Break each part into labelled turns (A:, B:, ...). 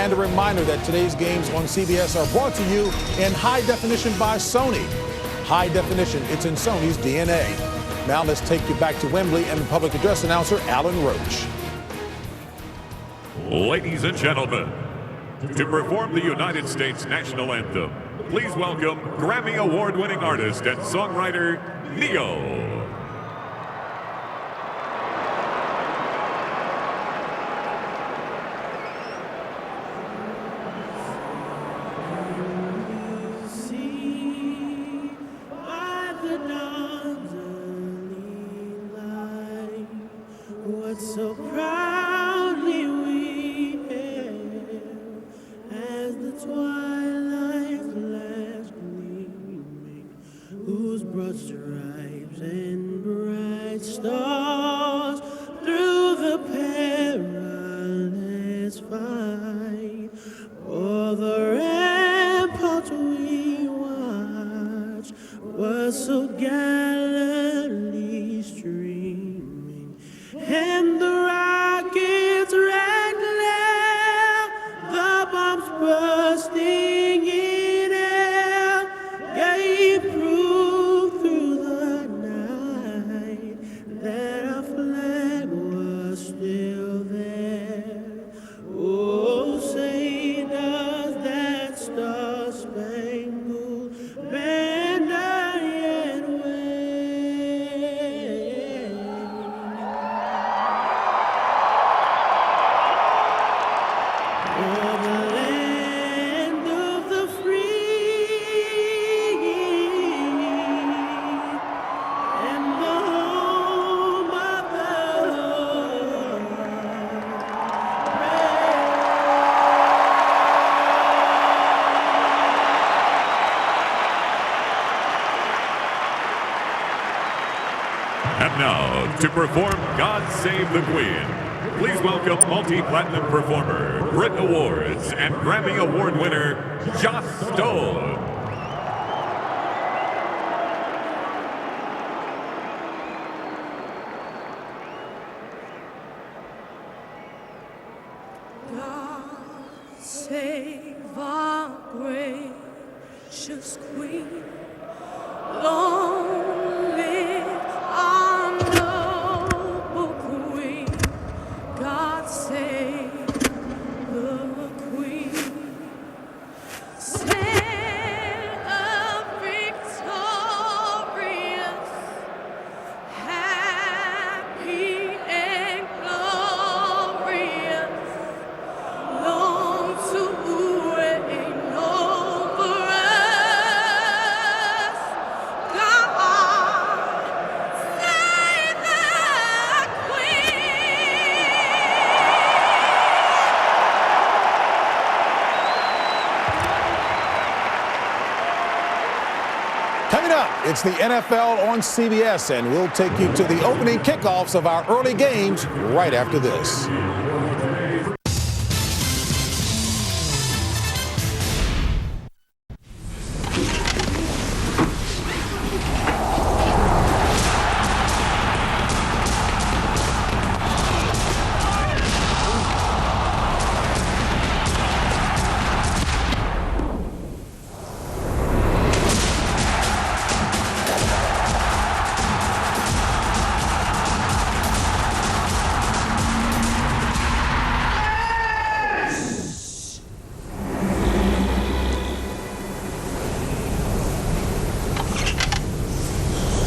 A: And a reminder that today's games on CBS are brought to you in high definition by Sony. High definition, it's in Sony's DNA. Now let's take you back to Wembley and public address announcer Alan Roach.
B: Ladies and gentlemen, to perform the United States national anthem, please welcome Grammy Award-winning artist and songwriter Neion.
C: So proudly we hail as the twilight's last gleaming, whose broad stripes and bright stars through the perilous fight, o'er the ramparts we watched was so gallantly streaming, and the rockets' red glare, the bombs bursting in air, gave proof through the night that our flag was still there. Oh, say does that star-spangled banner yet wave? For the land of the free and the home of the
B: And now, to perform God Save the Queen, please welcome multi-platinum performer, Brit Awards, and Grammy Award winner, Joss Stone.
C: God save our gracious Queen. Long live our noble Queen. God save the Queen. Sail a victorious, happy and glorious, long to reign over us. God save the
A: Coming up, it's the NFL on CBS, and we'll take you to the opening kickoffs of our early games right after this.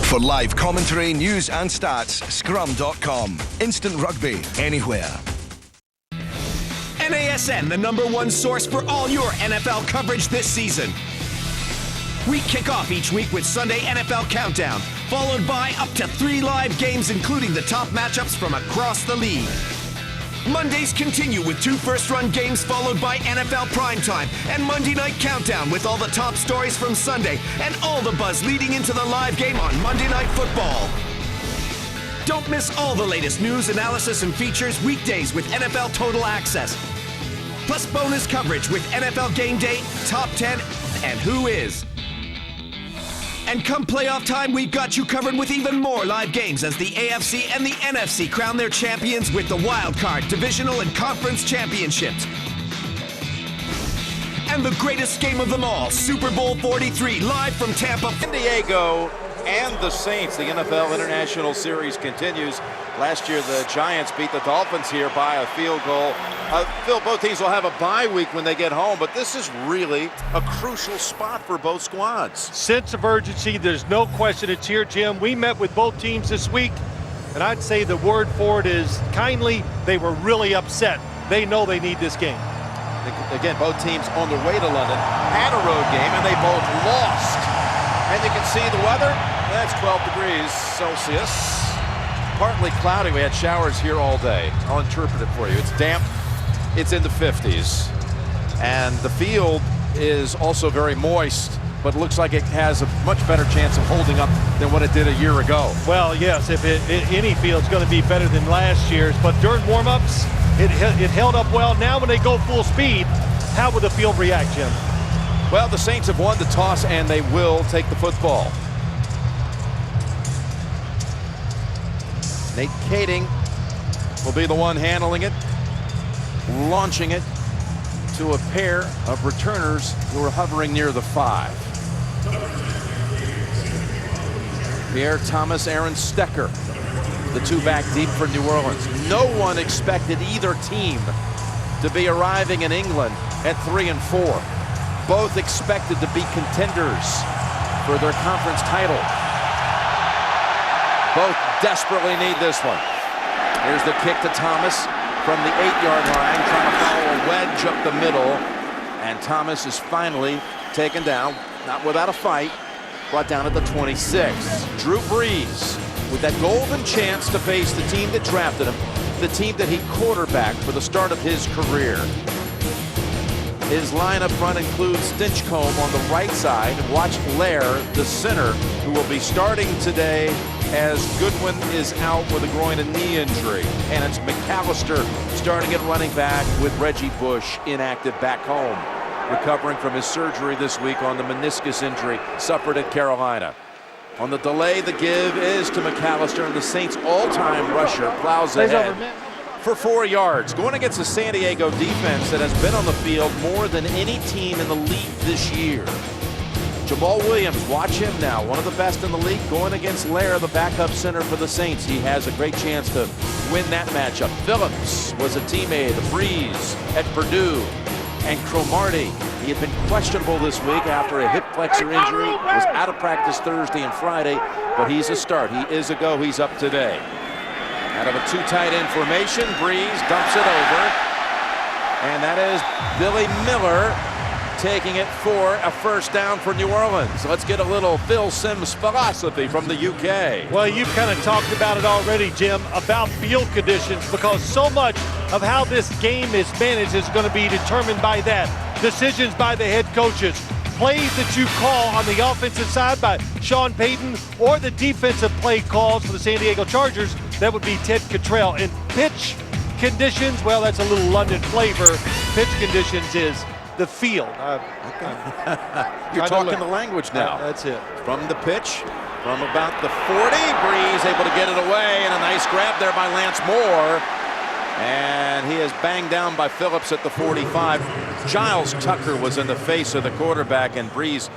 D: For live commentary, news and stats, scrum.com. Instant rugby, anywhere.
E: NASN, the #1 source for all your NFL coverage this season. We kick off each week with Sunday NFL Countdown, followed by up to 3 live games, including the top matchups from across the league. Mondays continue with 2 first-run games, followed by NFL Primetime and Monday Night Countdown with all the top stories from Sunday and all the buzz leading into the live game on Monday Night Football. Don't miss all the latest news, analysis, and features weekdays with NFL Total Access. Plus bonus coverage with NFL Game Day, Top 10, and Who Is. And come playoff time, we've got you covered with even more live games as the AFC and the NFC crown their champions with the wild card, divisional, and conference championships. and the greatest game of them all, Super Bowl 43, live from Tampa.
F: San Diego and the Saints. The NFL International Series continues. Last year, the Giants beat the Dolphins here by a field goal. Phil, both teams will have a bye week when they get home, but this is really a crucial spot for both squads.
G: Sense of urgency, there's no question it's here, Jim. We met with both teams this week, and I'd say the word for it is kindly, they were really upset. They know they need this game.
F: Again, both teams on their way to London had a road game, and they both lost. And you can see the weather. That's 12 degrees Celsius. Partly cloudy. We had showers here all day. I'll interpret it for you. It's damp. It's in the 50s. And the field is also very moist, but it looks like it has a much better chance of holding up than what it did a year ago.
G: Well, yes, if any field's going to be better than last year's, but during warm-ups, it held up well. Now when they go full speed, how will the field react, Jim?
F: Well, the Saints have won the toss, and they will take the football. Nate Kading will be the one handling it, launching it to a pair of returners who are hovering near the 5. Pierre Thomas, Aaron Stecker, the two back deep for New Orleans. No one expected either team to be arriving in England at 3-4. Both expected to be contenders for their conference title. Both desperately need this one. Here's the kick to Thomas from the 8-yard line, trying to follow a wedge up the middle. And Thomas is finally taken down, not without a fight, brought down at the 26. Drew Brees with that golden chance to face the team that drafted him, the team that he quarterbacked for the start of his career. His line up front includes Stinchcomb on the right side. Watch Lair, the center, who will be starting today as Goodwin is out with a groin and knee injury. And it's McAllister starting at running back with Reggie Bush inactive back home, recovering from his surgery this week on the meniscus injury suffered at Carolina. On the delay, the give is to McAllister, and the Saints' all-time rusher plows ahead for 4 yards, going against the San Diego defense that has been on the field more than any team in the league this year. Jamal Williams, watch him now, one of the best in the league, going against Lair, the backup center for the Saints. He has a great chance to win that matchup. Phillips was a teammate of Brees at Purdue, and Cromartie, he had been questionable this week after a hip flexor injury, was out of practice Thursday and Friday, but he's a start. He is a go. He's up today. Out of a two tight end formation, Brees dumps it over. And that is Billy Miller taking it for a first down for New Orleans. Let's get a little Phil Simms philosophy from the UK.
G: Well, you've kind of talked about it already, Jim, about field conditions, because so much of how this game is managed is going to be determined by that. Decisions by the head coaches, plays that you call on the offensive side by Sean Payton, or the defensive play calls for the San Diego Chargers. That would be Ted Cottrell. And pitch conditions, well, that's a little London flavor. Pitch conditions is the field.
F: You're talking the language now.
G: That's it.
F: From the pitch, from about the 40, Brees able to get it away, and a nice grab there by Lance Moore. And he is banged down by Phillips at the 45. Giles Tucker was in the face of the quarterback, and Brees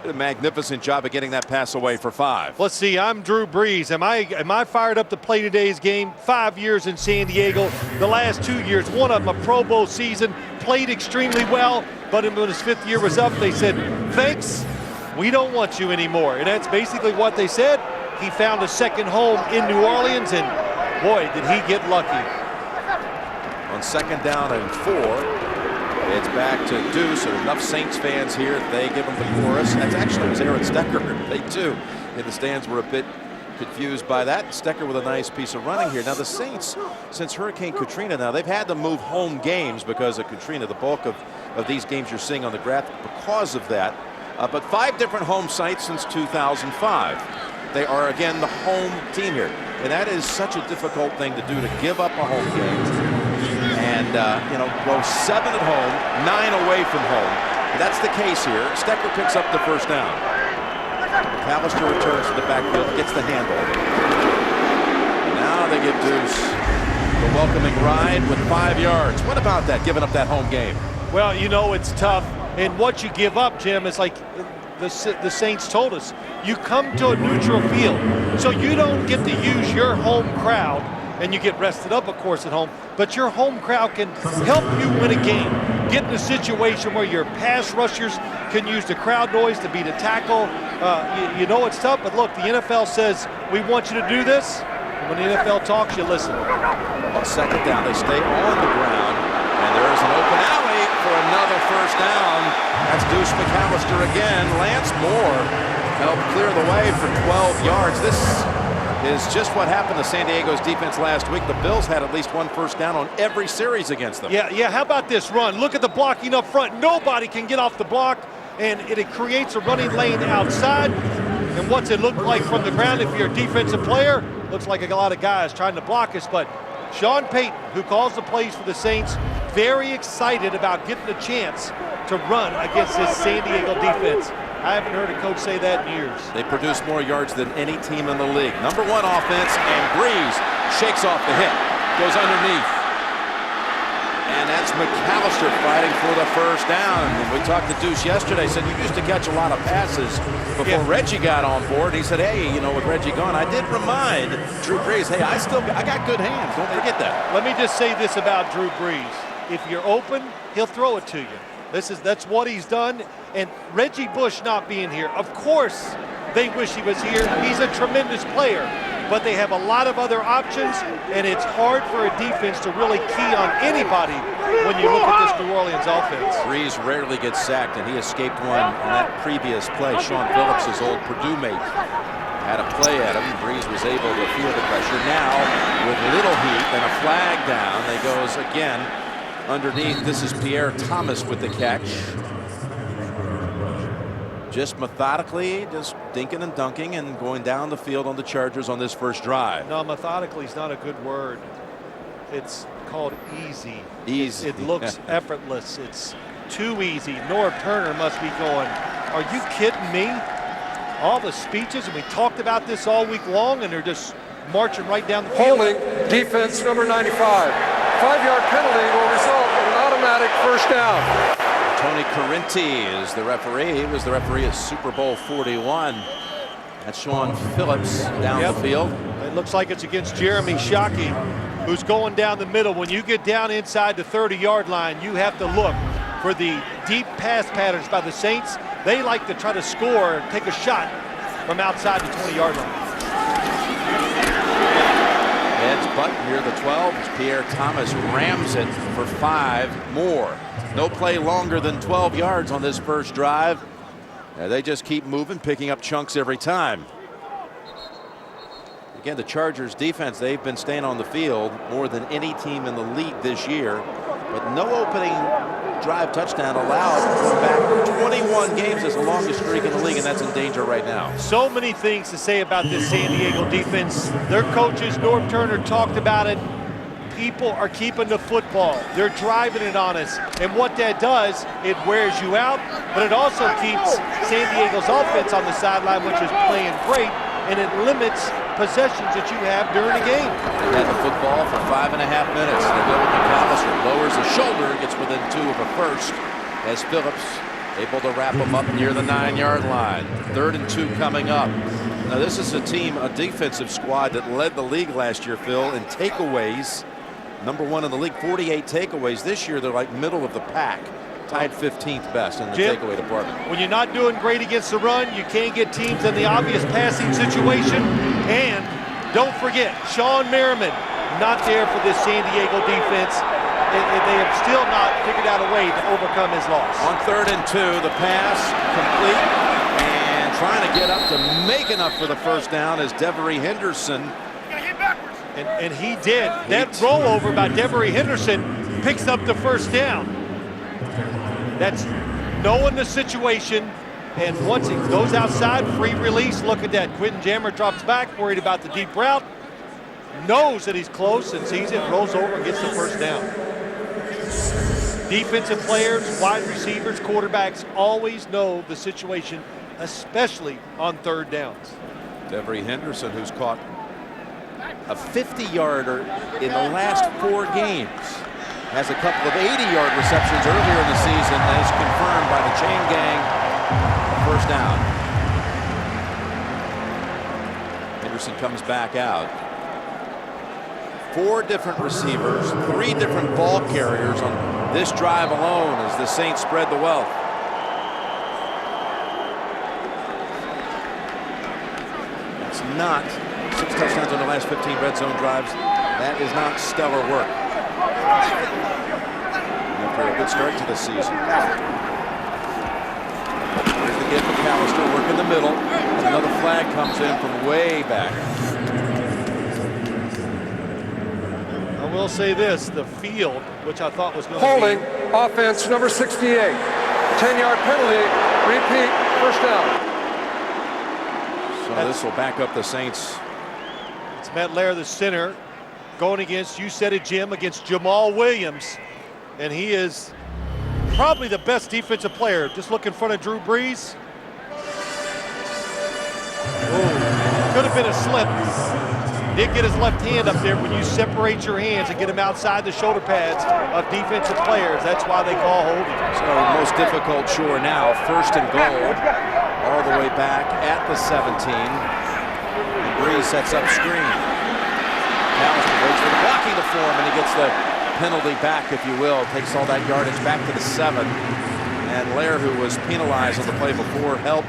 F: did a magnificent job of getting that pass away for 5.
G: Let's see, I'm Drew Brees. Am I fired up to play today's game? 5 years in San Diego. The last 2 years, one of them a Pro Bowl season, played extremely well, but when his 5th year was up, they said, thanks, we don't want you anymore. And that's basically what they said. He found a second home in New Orleans, and boy, did he get lucky.
F: On 2nd down and 4, it's back to Deuce, and enough Saints fans here, they give him the chorus. That actually was Aaron Stecker. They too, in the stands, were a bit confused by that. Stecker with a nice piece of running here. Now the Saints, since Hurricane Katrina, now they've had to move home games because of Katrina. The bulk of these games you're seeing on the graphic because of that. But 5 different home sites since 2005. They are, again, the home team here. And that is such a difficult thing to do, to give up a home game. And, go 7 at home, 9 away from home. That's the case here. Stecker picks up the first down. McAllister returns to the backfield, gets the handle. And now they give Deuce the welcoming ride with 5 yards. What about that, giving up that home game?
G: Well, it's tough. And what you give up, Jim, is like the Saints told us, you come to a neutral field, so you don't get to use your home crowd, and you get rested up, of course, at home, but your home crowd can help you win a game. Get in a situation where your pass rushers can use the crowd noise to beat a tackle. You know it's tough, but look, the NFL says, we want you to do this. When the NFL talks, you listen.
F: On second down, they stay on the ground, and there is an open alley for another first down. That's Deuce McAllister again. Lance Moore helped clear the way for 12 yards. This is just what happened to San Diego's defense last week. The Bills had at least one first down on every series against them.
G: Yeah, how about this run? Look at the blocking up front. Nobody can get off the block, and it creates a running lane outside. And what's it look like from the ground if you're a defensive player? Looks like a lot of guys trying to block us, but Sean Payton, who calls the plays for the Saints, very excited about getting a chance to run against this San Diego defense. I haven't heard a coach say that in years.
F: They produce more yards than any team in the league. Number one offense, and Breeze shakes off the hit, goes underneath. And that's McAllister fighting for the first down. We talked to Deuce yesterday, said you used to catch a lot of passes before Reggie got on board. He said, hey, you know, with Reggie gone, I did remind Drew Brees, hey, I got good hands. Don't forget that.
G: Let me just say this about Drew Brees. If you're open, he'll throw it to you. That's what he's done. And Reggie Bush not being here, of course they wish he was here. He's a tremendous player, but they have a lot of other options, and it's hard for a defense to really key on anybody when you look at this New Orleans offense.
F: Breeze rarely gets sacked, and he escaped one on that previous play. Sean Phillips, his old Purdue mate, had a play at him. Breeze was able to feel the pressure. Now, with little heat and a flag down, they goes again underneath. This is Pierre Thomas with the catch. Just methodically, just dinking and dunking and going down the field on the Chargers on this first drive.
G: No, methodically is not a good word. It's called easy.
F: Easy.
G: It looks effortless. It's too easy. Norv Turner must be going, are you kidding me? All the speeches, and we talked about this all week long, and they're just marching right down the field.
H: Holding defense number 95. 5-yard penalty will result in an automatic first down.
F: Tony Correnti is the referee. He was the referee at Super Bowl 41. That's Sean Phillips down the field.
G: It looks like it's against Jeremy Shockey, who's going down the middle. When you get down inside the 30-yard line, you have to look for the deep pass patterns by the Saints. They like to try to score, take a shot from outside the 20-yard line.
F: Ed's button near the 12 as Pierre Thomas rams it for 5 more. No play longer than 12 yards on this first drive. They just keep moving, picking up chunks every time. Again, the Chargers defense, they've been staying on the field more than any team in the league this year. But no opening drive touchdown allowed. Back 21 games is the longest streak in the league, and that's in danger right now.
G: So many things to say about this San Diego defense. Their coaches, Norv Turner, talked about it. People are keeping the football. They're driving it on us. And what that does, it wears you out, but it also keeps San Diego's offense on the sideline, which is playing great, and it limits possessions that you have during the game.
F: They had the football for 5.5 minutes. They go with McAllister, lowers the shoulder, gets within 2 of a first as Phillips able to wrap him up near the 9-yard line. 3rd and 2 coming up. Now this is a team, a defensive squad that led the league last year, Phil, in takeaways. Number 1 in the league, 48 takeaways. This year, they're like middle of the pack. Tied 15th best in the takeaway department.
G: When you're not doing great against the run, you can't get teams in the obvious passing situation. And don't forget, Sean Merriman, not there for this San Diego defense. And they have still not figured out a way to overcome his loss.
F: On 3rd and 2, the pass complete. And trying to get up to make enough for the first down is Devery Henderson.
G: And he did. That rollover by Devery Henderson picks up the first down. That's knowing the situation. And once he goes outside, free release, look at that. Quentin Jammer drops back, worried about the deep route. Knows that he's close and sees it, rolls over and gets the first down. Defensive players, wide receivers, quarterbacks always know the situation, especially on 3rd downs.
F: Devery Henderson, who's caught a 50-yarder in the last 4 games, has a couple of 80-yard receptions earlier in the season, as confirmed by the Colson comes back out. 4 different receivers, 3 different ball carriers on this drive alone as the Saints spread the wealth. It's not 6 touchdowns on the last 15 red zone drives. That is not stellar work. After a good start to the season. Here's the kid McAllister working the middle. And another flag comes in from way back.
G: I will say this, the field, which I thought was going to
H: Holding,
G: be...
H: offense number 68. 10-yard penalty, repeat, first down.
F: So this will back up the Saints.
G: It's Matt Lair, the center, going against, you said it, Jim, against Jamal Williams. And he is probably the best defensive player. Just look in front of Drew Brees. Oh, could have been a slip. Did get his left hand up there. When you separate your hands and get them outside the shoulder pads of defensive players, that's why they call holding.
F: So most difficult chore now, 1st and goal, all the way back at the 17. And Brees sets up screen. Callister waits for the blocking to form, and he gets the penalty back, if you will. Takes all that yardage back to the 7. And Lair, who was penalized on the play before, helped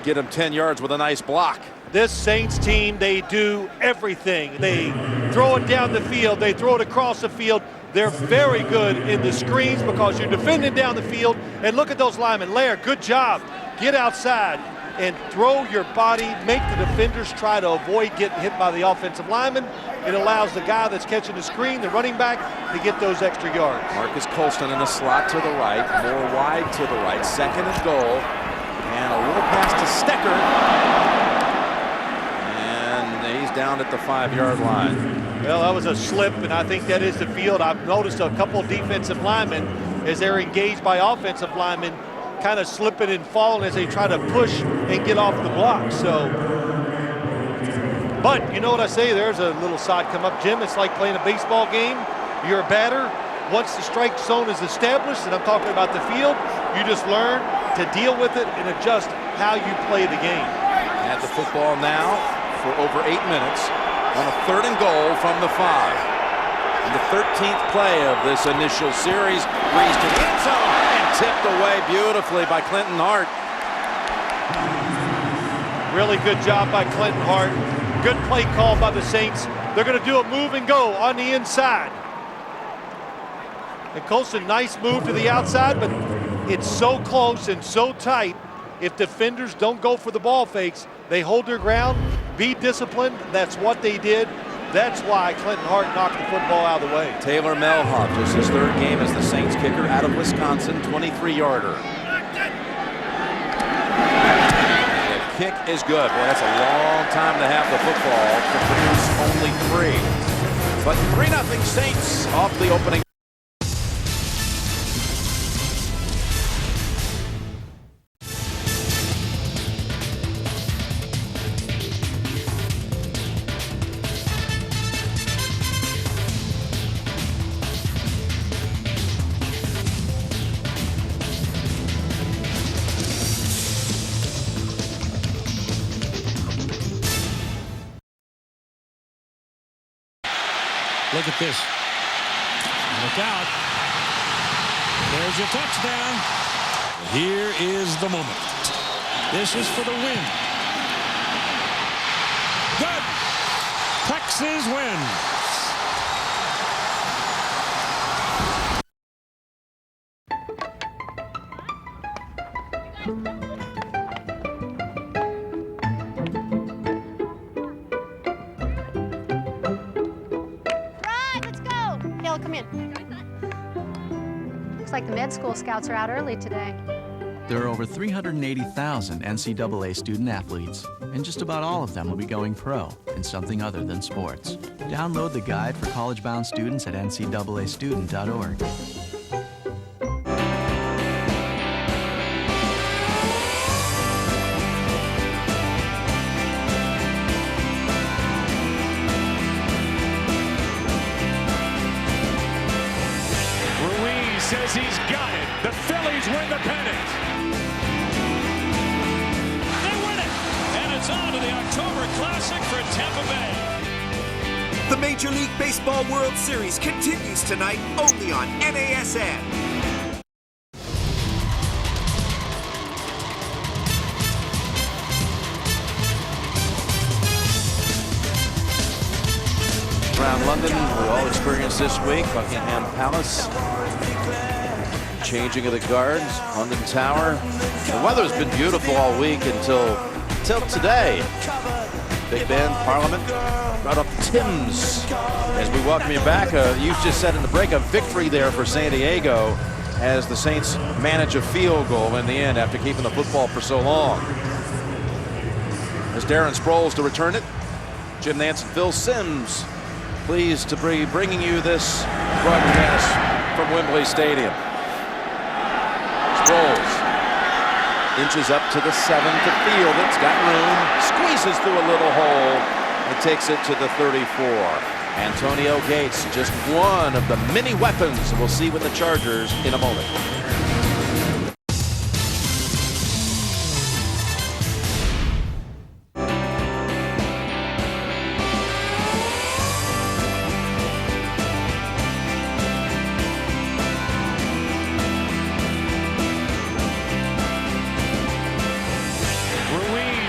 F: get him 10 yards with a nice block.
G: This Saints team, they do everything. They throw it down the field. They throw it across the field. They're very good in the screens because you're defending down the field. And look at those linemen. Lair, good job. Get outside and throw your body. Make the defenders try to avoid getting hit by the offensive lineman. It allows the guy that's catching the screen, the running back, to get those extra yards.
F: Marcus Colston in the slot to the right, more wide to the right. 2nd and goal. And a little pass to Stecker. Down at the 5-yard line.
G: Well, that was a slip, and I think that is the field. I've noticed a couple of defensive linemen, as they're engaged by offensive linemen, kind of slipping and falling as they try to push and get off the block. So, but you know what I say, there's a little side come up, Jim. It's like playing a baseball game. You're a batter. Once the strike zone is established, and I'm talking about the field, you just learn to deal with it and adjust how you play the game.
F: At the football now for over 8 minutes on a 3rd and goal from the 5. And the 13th play of this initial series. Brees to the end zone and tipped away beautifully by Clinton Hart.
G: Really good job by Clinton Hart. Good play call by the Saints. They're going to do a move and go on the inside. And Colson, nice move to the outside, but it's so close and so tight. If defenders don't go for the ball fakes, they hold their ground, be disciplined. That's what they did. That's why Clinton Hart knocked the football out of the way.
F: Taylor Melhoff, just his 3rd game as the Saints kicker out of Wisconsin, 23-yarder. The kick is good. Boy, that's a long time to have the football to produce only 3. But 3-0 Saints off the opening.
I: Look at this. Look out. There's your touchdown. Here is the moment. This is for the win. Good. Texas wins.
J: Come in. Looks like the med school scouts are out early today.
K: There are over 380,000 NCAA student athletes, and just about all of them will be going pro in something other than sports. Download the guide for college-bound students at ncaastudent.org.
I: Says he's got it. The Phillies win the pennant. They win it. And it's it's on to the October Classic for Tampa Bay.
E: The Major League Baseball World Series continues tonight only on NASN.
F: Around London, we all experienced this week. Buckingham Palace, changing of the guards, London Tower. The weather's been beautiful all week until today. Big Ben, Parliament, right up Thames. As we welcome you back, you just said in the break, a victory there for San Diego as the Saints manage a field goal in the end after keeping the football for so long. As Darren Sproles to return it, Jim Nance and Phil Simms, pleased to be bringing you this broadcast from Wembley Stadium. Sproles inches up to the 7 to field. It's got room, squeezes through a little hole, and takes it to the 34. Antonio Gates, just one of the many weapons we'll see with the Chargers in a moment.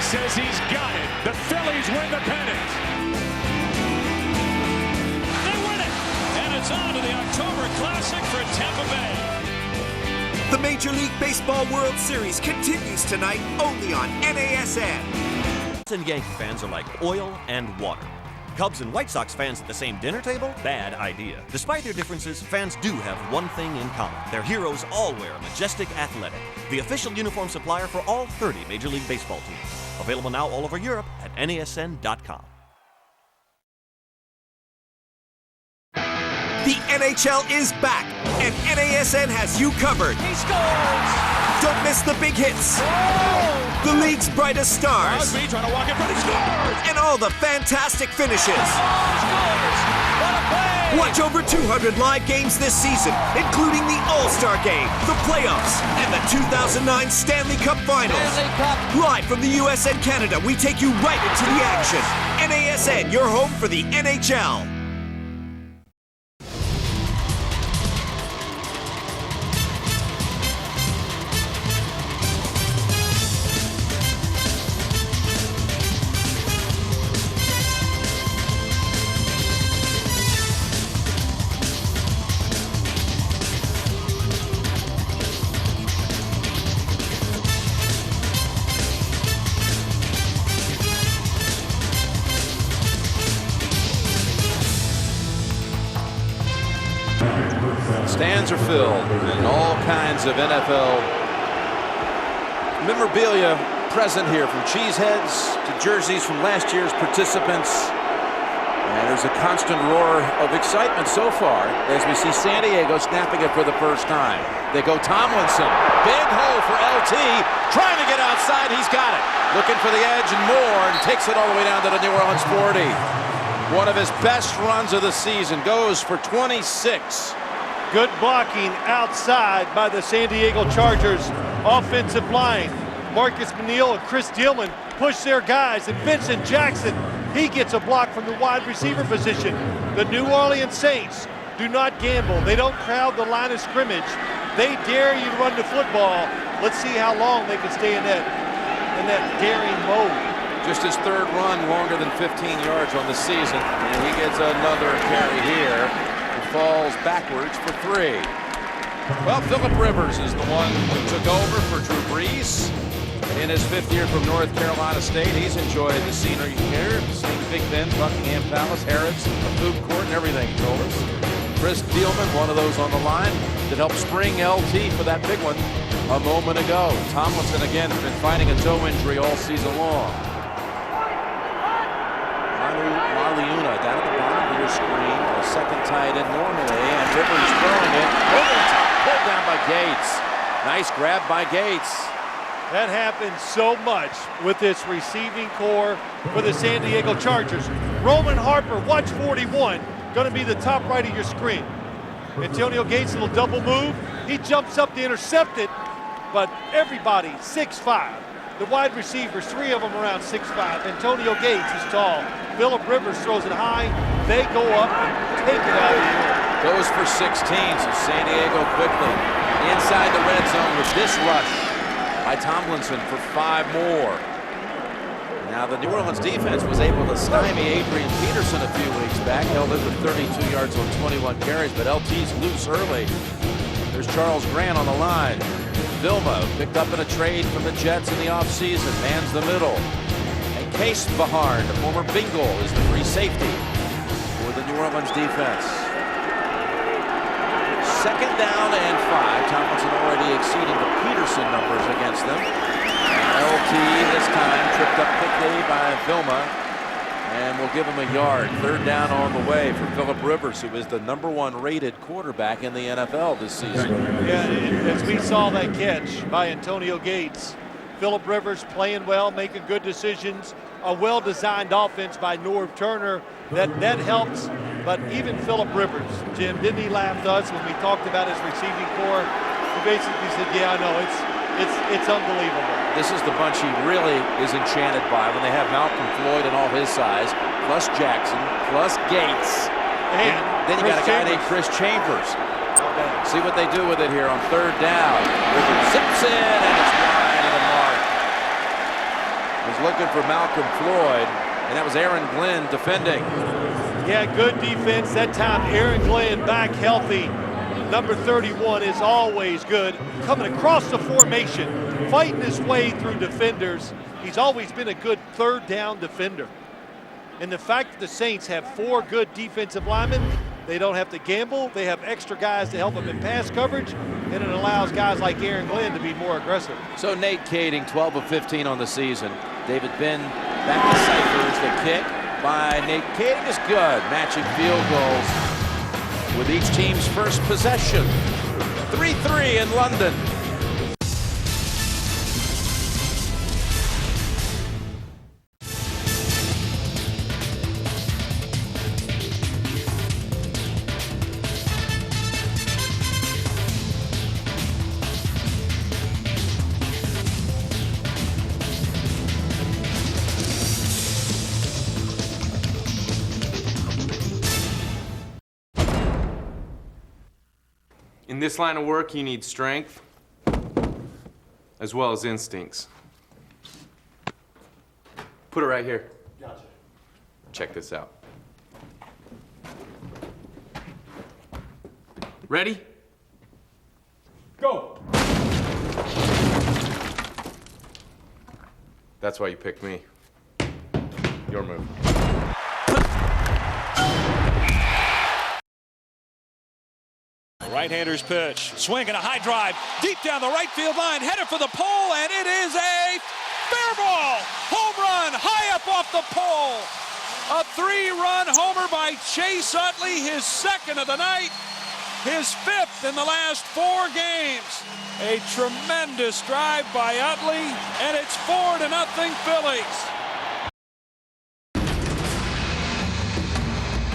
I: Says he's got it. The Phillies win the pennant. They win it. And it's on to the October Classic for Tampa Bay.
E: The Major League Baseball World Series continues tonight only on NASN.
L: Cubs and Yankee fans are like oil and water. Cubs and White Sox fans at the same dinner table? Bad idea. Despite their differences, fans do have one thing in common. Their heroes all wear Majestic Athletic, the official uniform supplier for all 30 Major League Baseball teams. Available now all over Europe at NASN.com.
E: The NHL is back, and NASN has you covered.
C: He scores!
E: Don't miss the big hits, the league's brightest stars,
I: Crosby trying to walk in front, he scores!
E: and all the fantastic finishes.
C: Scores! What a play!
E: Watch over 200 live games this season, including the All-Star Game, the playoffs, and the 2009 Stanley Cup Finals.
C: Stanley Cup.
E: Live from the US and Canada, we take you right into the action. NASN, your home for the NHL.
F: Stands are filled and all kinds of NFL memorabilia present here, from cheeseheads to jerseys from last year's participants. And there's a constant roar of excitement so far as we see San Diego snapping it for the first time. They go Tomlinson, big hole for LT, trying to get outside, he's got it. Looking for the edge and more, and takes it all the way down to the New Orleans 40. One of his best runs of the season, goes for 26.
G: Good blocking outside by the San Diego Chargers offensive line. Marcus Manil and Chris Dillman push their guys, and Vincent Jackson, he gets a block from the wide receiver position. The New Orleans Saints do not gamble. They don't crowd the line of scrimmage. They dare you to run the football. Let's see how long they can stay in that daring mode.
F: Just his third run longer than 15 yards on the season, and he gets another carry here. Falls backwards for 3. Well, Phillip Rivers is the one who took over for Drew Brees in his 5th year from North Carolina State. He's enjoyed the scenery here, seeing Big Ben, Buckingham Palace, Harrods, the food court, and everything, he told us. Chris Dillman, one of those on the line, that helped spring LT for that big one a moment ago. Tomlinson, again, has been fighting a toe injury all season long. Marliuna down at the bottom of your screen, a second tight end normally, and Rivers throwing it over the top, pulled down by Gates. Nice grab by Gates.
G: That happens so much with this receiving core for the San Diego Chargers. Roman Harper, watch 41, going to be the top right of your screen. Antonio Gates, a little double move. He jumps up to intercept it, but everybody 6'5", The wide receivers, 3 of them around 6'5". Antonio Gates is tall. Phillip Rivers throws it high. They go up and take it out of the air.
F: Goes for 16, so San Diego quickly inside the red zone with this rush by Tomlinson for 5 more. Now the New Orleans defense was able to stymie Adrian Peterson a few weeks back, held it with 32 yards on 21 carries, but LT's loose early. There's Charles Grant on the line. Vilma, picked up in a trade from the Jets in the offseason, mans the middle. And Case Bahar, the former Bengal, is the free safety for the New Orleans defense. 2nd down and 5. Tomlinson already exceeding the Peterson numbers against them. LT this time tripped up quickly by Vilma. And we'll give him a yard. 3rd down on the way for Phillip Rivers, who is the #1 rated quarterback in the NFL this season.
G: Yeah, as we saw that catch by Antonio Gates, Phillip Rivers playing well, making good decisions, a well-designed offense by Norv Turner that helps. But even Phillip Rivers, Jim, didn't he laugh at us when we talked about his receiving core? He basically said, "Yeah, I know, it's unbelievable."
F: This is the bunch he really is enchanted by when they have Malcolm Floyd and all his size, plus Jackson, plus Gates.
G: And
F: then you got a guy named Chris Chambers. See what they do with it here on 3rd down. Rivers zips in, and it's wide of the mark. Was looking for Malcolm Floyd, and that was Aaron Glenn defending.
G: Yeah, good defense that time. Aaron Glenn back healthy. Number 31 is always good. Coming across the formation, fighting his way through defenders. He's always been a good 3rd down defender. And the fact that the Saints have 4 good defensive linemen, they don't have to gamble. They have extra guys to help them in pass coverage, and it allows guys like Aaron Glenn to be more aggressive.
F: So Nate Kading, 12 of 15 on the season. David Binn back to ciphers. The kick by Nate Kading is good. Matching field goals with each team's first possession. 3-3 in London.
M: In this line of work, you need strength as well as instincts. Put it right here. Gotcha. Check this out. Ready? Go! That's why you picked me. Your move.
I: Right-hander's pitch. Swing and a high drive. Deep down the right field line. Headed for the pole, and it is a fair ball. Home run high up off the pole. A 3-run homer by Chase Utley, his 2nd of the night. His 5th in the last 4 games. A tremendous drive by Utley, and it's 4-0 Phillies.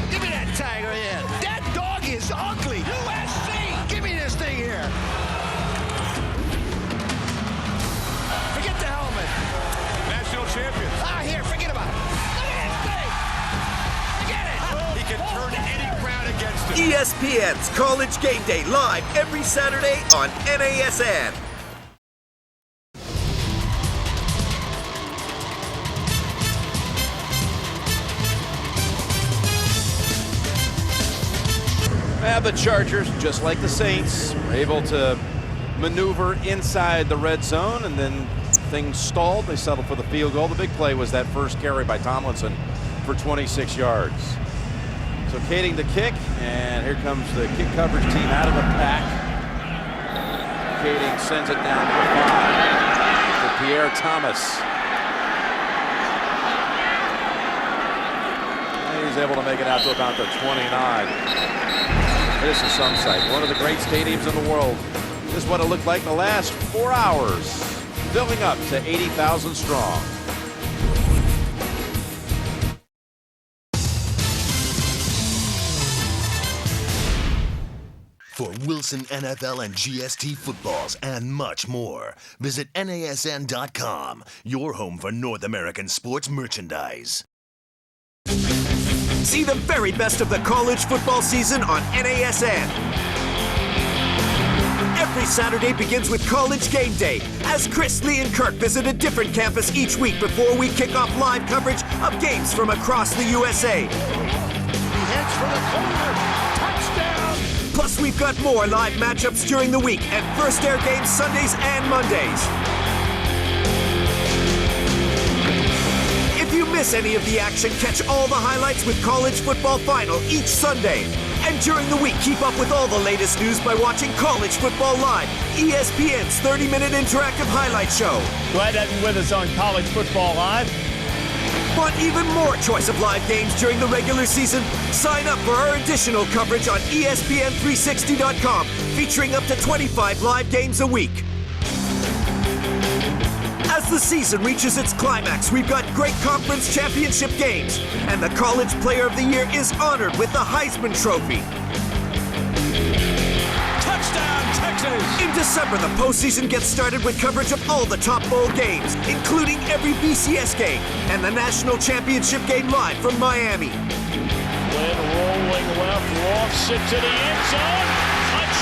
E: Give me that tiger head. That dog is ugly. USC! Give me this thing here. Forget the helmet.
N: National champions.
E: Here, forget about it. Look at this thing. Forget it.
N: He can turn any crowd against him.
O: ESPN's College Game Day live every Saturday on NASN.
F: The Chargers, just like the Saints, were able to maneuver inside the red zone, and then things stalled. They settled for the field goal. The big play was that first carry by Tomlinson for 26 yards. So Kading the kick, and here comes the kick coverage team out of the pack. Kading sends it down to the 5 for Pierre Thomas. And he's able to make it out to about the 29. This is some sight. One of the great stadiums in the world. This is what it looked like the last 4 hours. Filling up to 80,000 strong.
P: For Wilson NFL and GST footballs and much more, visit NASN.com, your home for North American sports merchandise.
O: See the very best of the college football season on NASN. Every Saturday begins with College Game Day, as Chris, Lee, and Kirk visit a different campus each week before we kick off live coverage of games from across the USA.
C: He heads for the corner. Touchdown!
O: Plus, we've got more live matchups during the week and first air games Sundays and Mondays. If you miss any of the action, catch all the highlights with College Football Final each Sunday. And during the week, keep up with all the latest news by watching College Football Live, ESPN's 30-minute interactive highlight show.
Q: Glad to have you with us on College Football Live.
O: Want even more choice of live games during the regular season? Sign up for our additional coverage on espn360.com, featuring up to 25 live games a week. As the season reaches its climax, we've got great conference championship games, and the College Player of the Year is honored with the Heisman Trophy.
C: Touchdown, Texas!
O: In December, the postseason gets started with coverage of all the top bowl games, including every BCS game and the national championship game live from Miami.
C: Lynn rolling left, lofts it to the end zone.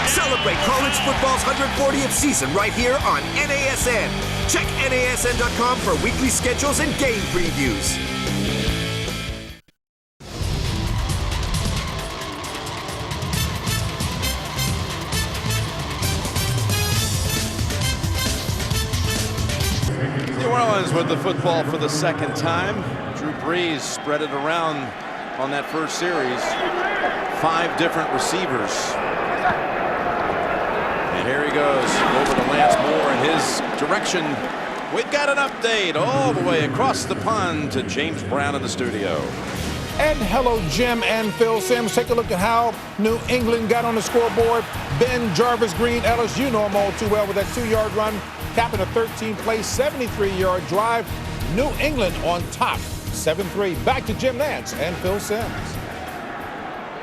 O: Celebrate college football's 140th season right here on NASN. Check NASN.com for weekly schedules and game previews.
F: New Orleans with the football for the second time. Drew Brees spread it around on that first series. 5 different receivers. And here he goes over to Lance Moore in his direction. We've got an update all the way across the pond to James Brown in the studio.
A: And hello, Jim and Phil Sims. Take a look at how New England got on the scoreboard. Ben Jarvis Green, Ellis, you know him all too well with that 2-yard run, capping a 13-play, 73-yard drive. New England on top, 7-3. Back to Jim Nance and Phil Sims.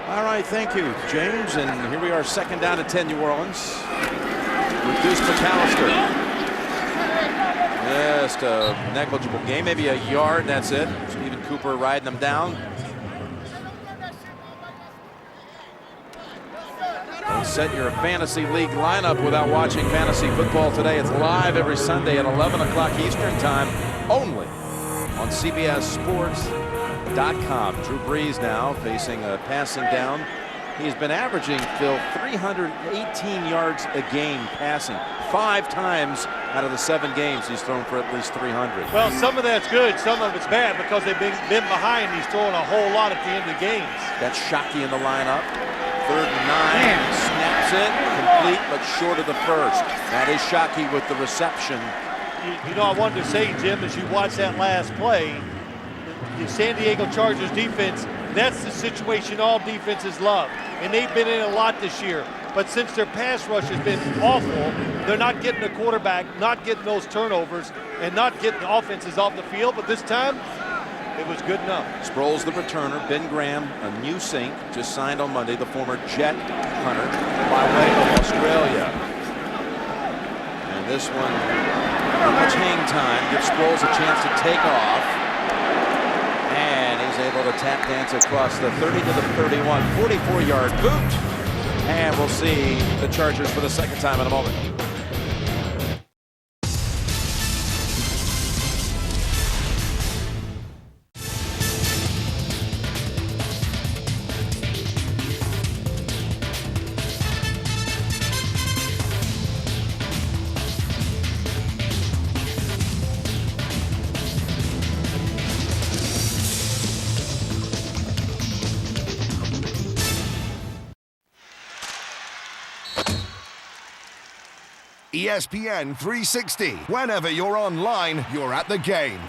F: All right, thank you, James. And here we are, second down at 10, New Orleans. With Deuce McAllister. Just a negligible game, maybe a yard, that's it. Stephen Cooper riding them down. Don't set your fantasy league lineup without watching fantasy football today. It's live every Sunday at 11 o'clock Eastern time, only on CBSSports.com. Drew Brees now facing a passing down. He's been averaging, Phil, 318 yards a game passing. 5 times out of the 7 games he's thrown for at least 300.
G: Well, some of that's good, some of it's bad because they've been behind. He's throwing a whole lot at the end of the games.
F: Got Shockey in the lineup. 3rd and 9. Snaps it. Complete, but short of the first. That is Shockey with the reception.
G: You know, I wanted to say, Jim, as you watch that last play, the San Diego Chargers defense, that's the situation all defenses love. And they've been in a lot this year. But since their pass rush has been awful, they're not getting the quarterback, not getting those turnovers, and not getting the offenses off the field. But this time, it was good enough.
F: Sproles the returner. Ben Graham, a new Saint, just signed on Monday, the former Jet hunter by way of Australia. And this one, not much hang time, gives Sproles a chance to take off. And he's able to tap dance across the 30 to the 31, 44-yard boot. And we'll see the Chargers for the second time in a moment.
D: ESPN 360. Whenever you're online, you're at the game.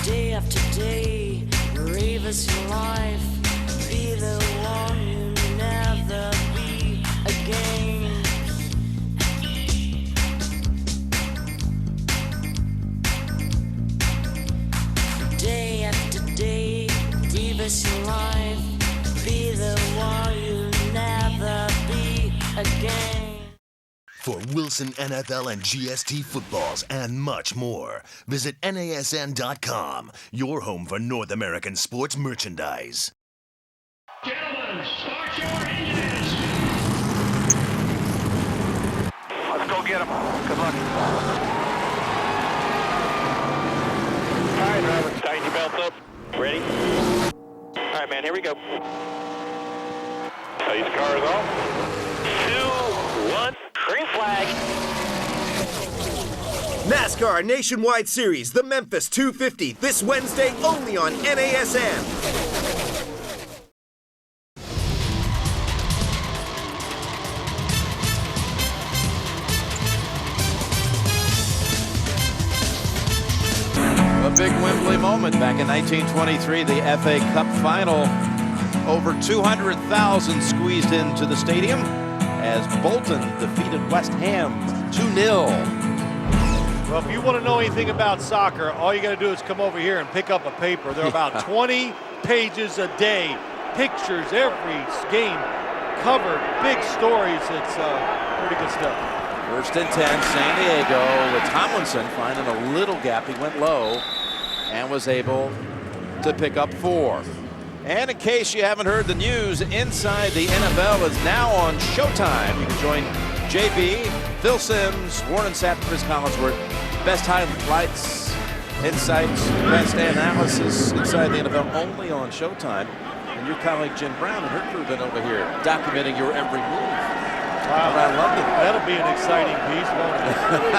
R: Day after day, rave us your life. Be the one you never be again.
P: For Wilson NFL and GST footballs and much more, visit NASN.com, your home for North American sports merchandise.
N: Gentlemen, start your engines.
S: Let's go get him. Good luck.
N: All right, driver, tighten your belts up. Ready? All right, man, here we go. These cars off. 2, 1, green flag.
O: NASCAR Nationwide Series, the Memphis 250, this Wednesday only on NASN.
F: A big Wembley moment back in 1923, the FA Cup final. Over 200,000 squeezed into the stadium as Bolton defeated West Ham 2-0.
G: Well, if you want to know anything about soccer, all you got to do is come over here and pick up a paper. There are about 20 pages a day, pictures every game, covered, big stories. It's pretty good stuff.
F: First and 10, San Diego with Tomlinson finding a little gap. He went low and was able to pick up 4. And in case you haven't heard the news, Inside the NFL is now on Showtime. You can join JB, Phil Simms, Warren Sapp, Chris Collinsworth. Best highlights, insights, best analysis inside the NFL only on Showtime. And your colleague Jim Brown and her crew have been over here documenting your every move.
G: Wow,
F: around London.
G: That'll be an exciting piece, won't it?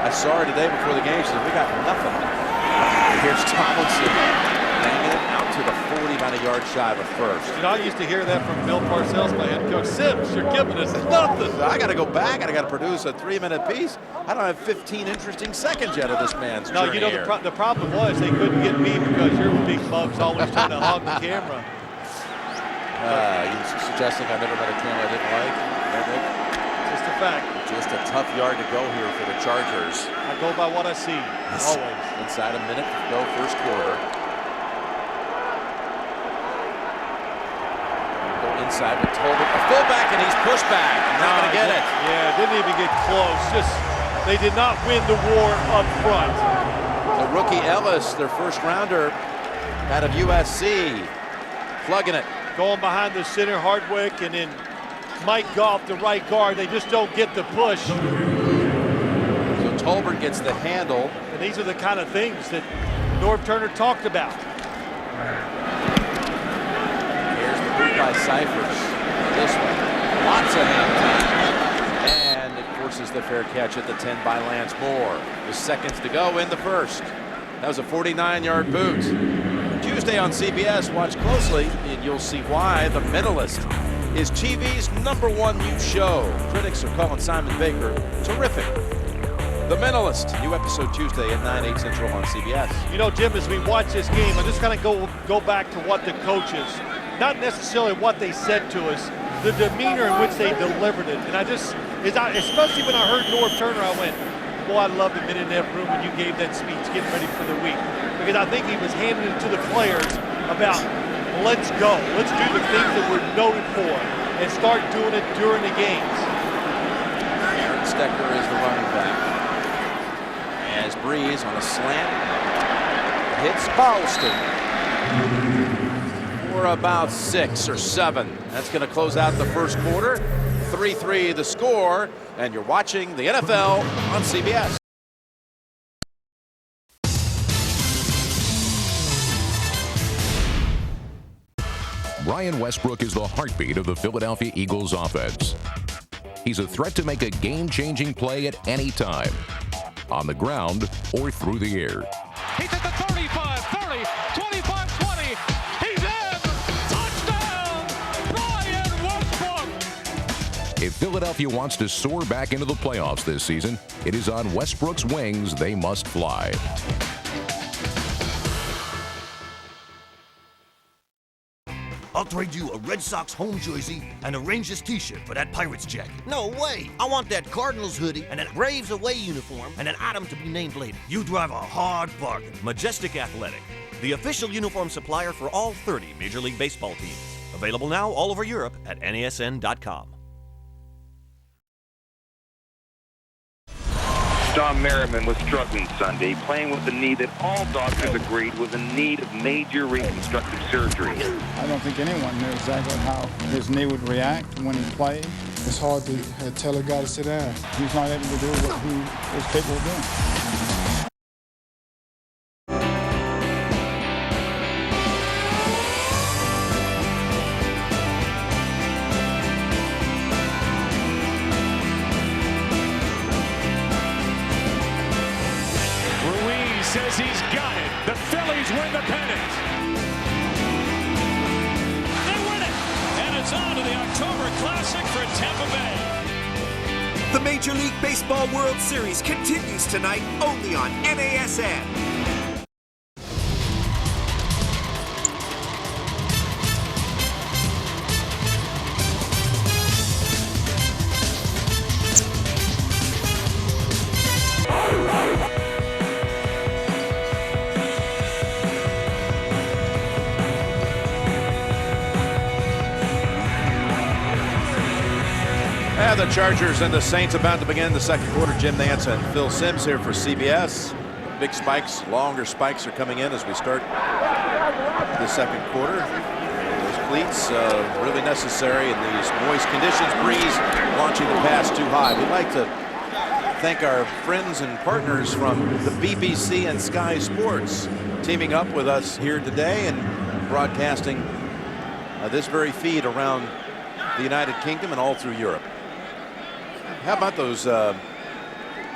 F: I saw her today before the game. She said, we got nothing. Here's Tomlinson hanging it out to the 40, about a yard shy of a first.
G: You know, I used to hear that from Bill Parcells, my head coach. Simms, you're giving us nothing.
F: I got to go back, and I got to produce a 3-minute piece. I don't have 15 interesting seconds yet of this man's
G: No, you know, the problem was they couldn't get me because your big mug's always trying to hog the camera.
F: You suggesting I never met a camera I didn't like?
G: Just a fact.
F: Just a tough yard to go here for the Chargers.
G: I go by what I see, always.
F: Inside a minute to go, first quarter. Go inside with Tolbert, a fullback, and he's pushed back. Not going to get it.
G: Yeah, didn't even get close. Just, they did not win the war up front.
F: The rookie Ellis, their first rounder out of USC, plugging it.
G: Going behind the center, Hardwick, and then Mike Goff, the right guard. They just don't get the push.
F: So Tolbert gets the handle.
G: And these are the kind of things that Norv Turner talked about.
F: Here's the boot by Cyphers. This one, lots of hand time. And it forces the fair catch at the 10 by Lance Moore. With seconds to go in the first. That was a 49-yard boot. Tuesday on CBS, watch closely and you'll see why The Mentalist is TV's #1 youth show. Critics are calling Simon Baker terrific. The Mentalist, new episode Tuesday at 9/8 Central on CBS.
G: You know, Jim, as we watch this game, I just kind of go back to what the coaches, not necessarily what they said to us, the demeanor in which they delivered it. And especially when I heard Norv Turner, I went, boy, I loved the minute in that room when you gave that speech getting ready for the week. Because I think he was handing it to the players about, let's go. Let's do the things that we're noted for and start doing it during the games.
F: Aaron Stecker is the running back. As Breeze on a slant hits Carlston for about 6 or 7. That's going to close out the first quarter. 3-3 the score, and you're watching the NFL on CBS.
T: Brian Westbrook is the heartbeat of the Philadelphia Eagles offense. He's a threat to make a game-changing play at any time, on the ground or through the air.
C: He's at the 35, 30, 25, 20. He's in! Touchdown! Brian Westbrook!
T: If Philadelphia wants to soar back into the playoffs this season, it is on Westbrook's wings they must fly.
U: I'll trade you a Red Sox home jersey and a Rangers t-shirt for that Pirates jacket.
V: No way! I want that Cardinals hoodie and that Braves away uniform and an item to be named later.
U: You drive a hard bargain. Majestic Athletic, the official uniform supplier for all 30 Major League Baseball teams. Available now all over Europe at NASN.com.
S: John Merriman was struggling Sunday, playing with a knee that all doctors agreed was in need of major reconstructive surgery.
B: I don't think anyone knew exactly how his knee would react when he played. It's hard to tell a guy to sit down. He's not able to do what he is capable of doing.
C: Says he's got it. The Phillies win the pennant. They win it. And it's on to the October Classic for Tampa Bay.
O: The Major League Baseball World Series continues tonight only on NASN.
F: The Chargers and the Saints about to begin the second quarter. Jim Nance and Phil Simms here for CBS. Big spikes, longer spikes are coming in as we start the second quarter. Those cleats really necessary in these moist conditions. Breeze launching the pass too high. We'd like to thank our friends and partners from the BBC and Sky Sports teaming up with us here today and broadcasting this very feed around the United Kingdom and all through Europe. How about those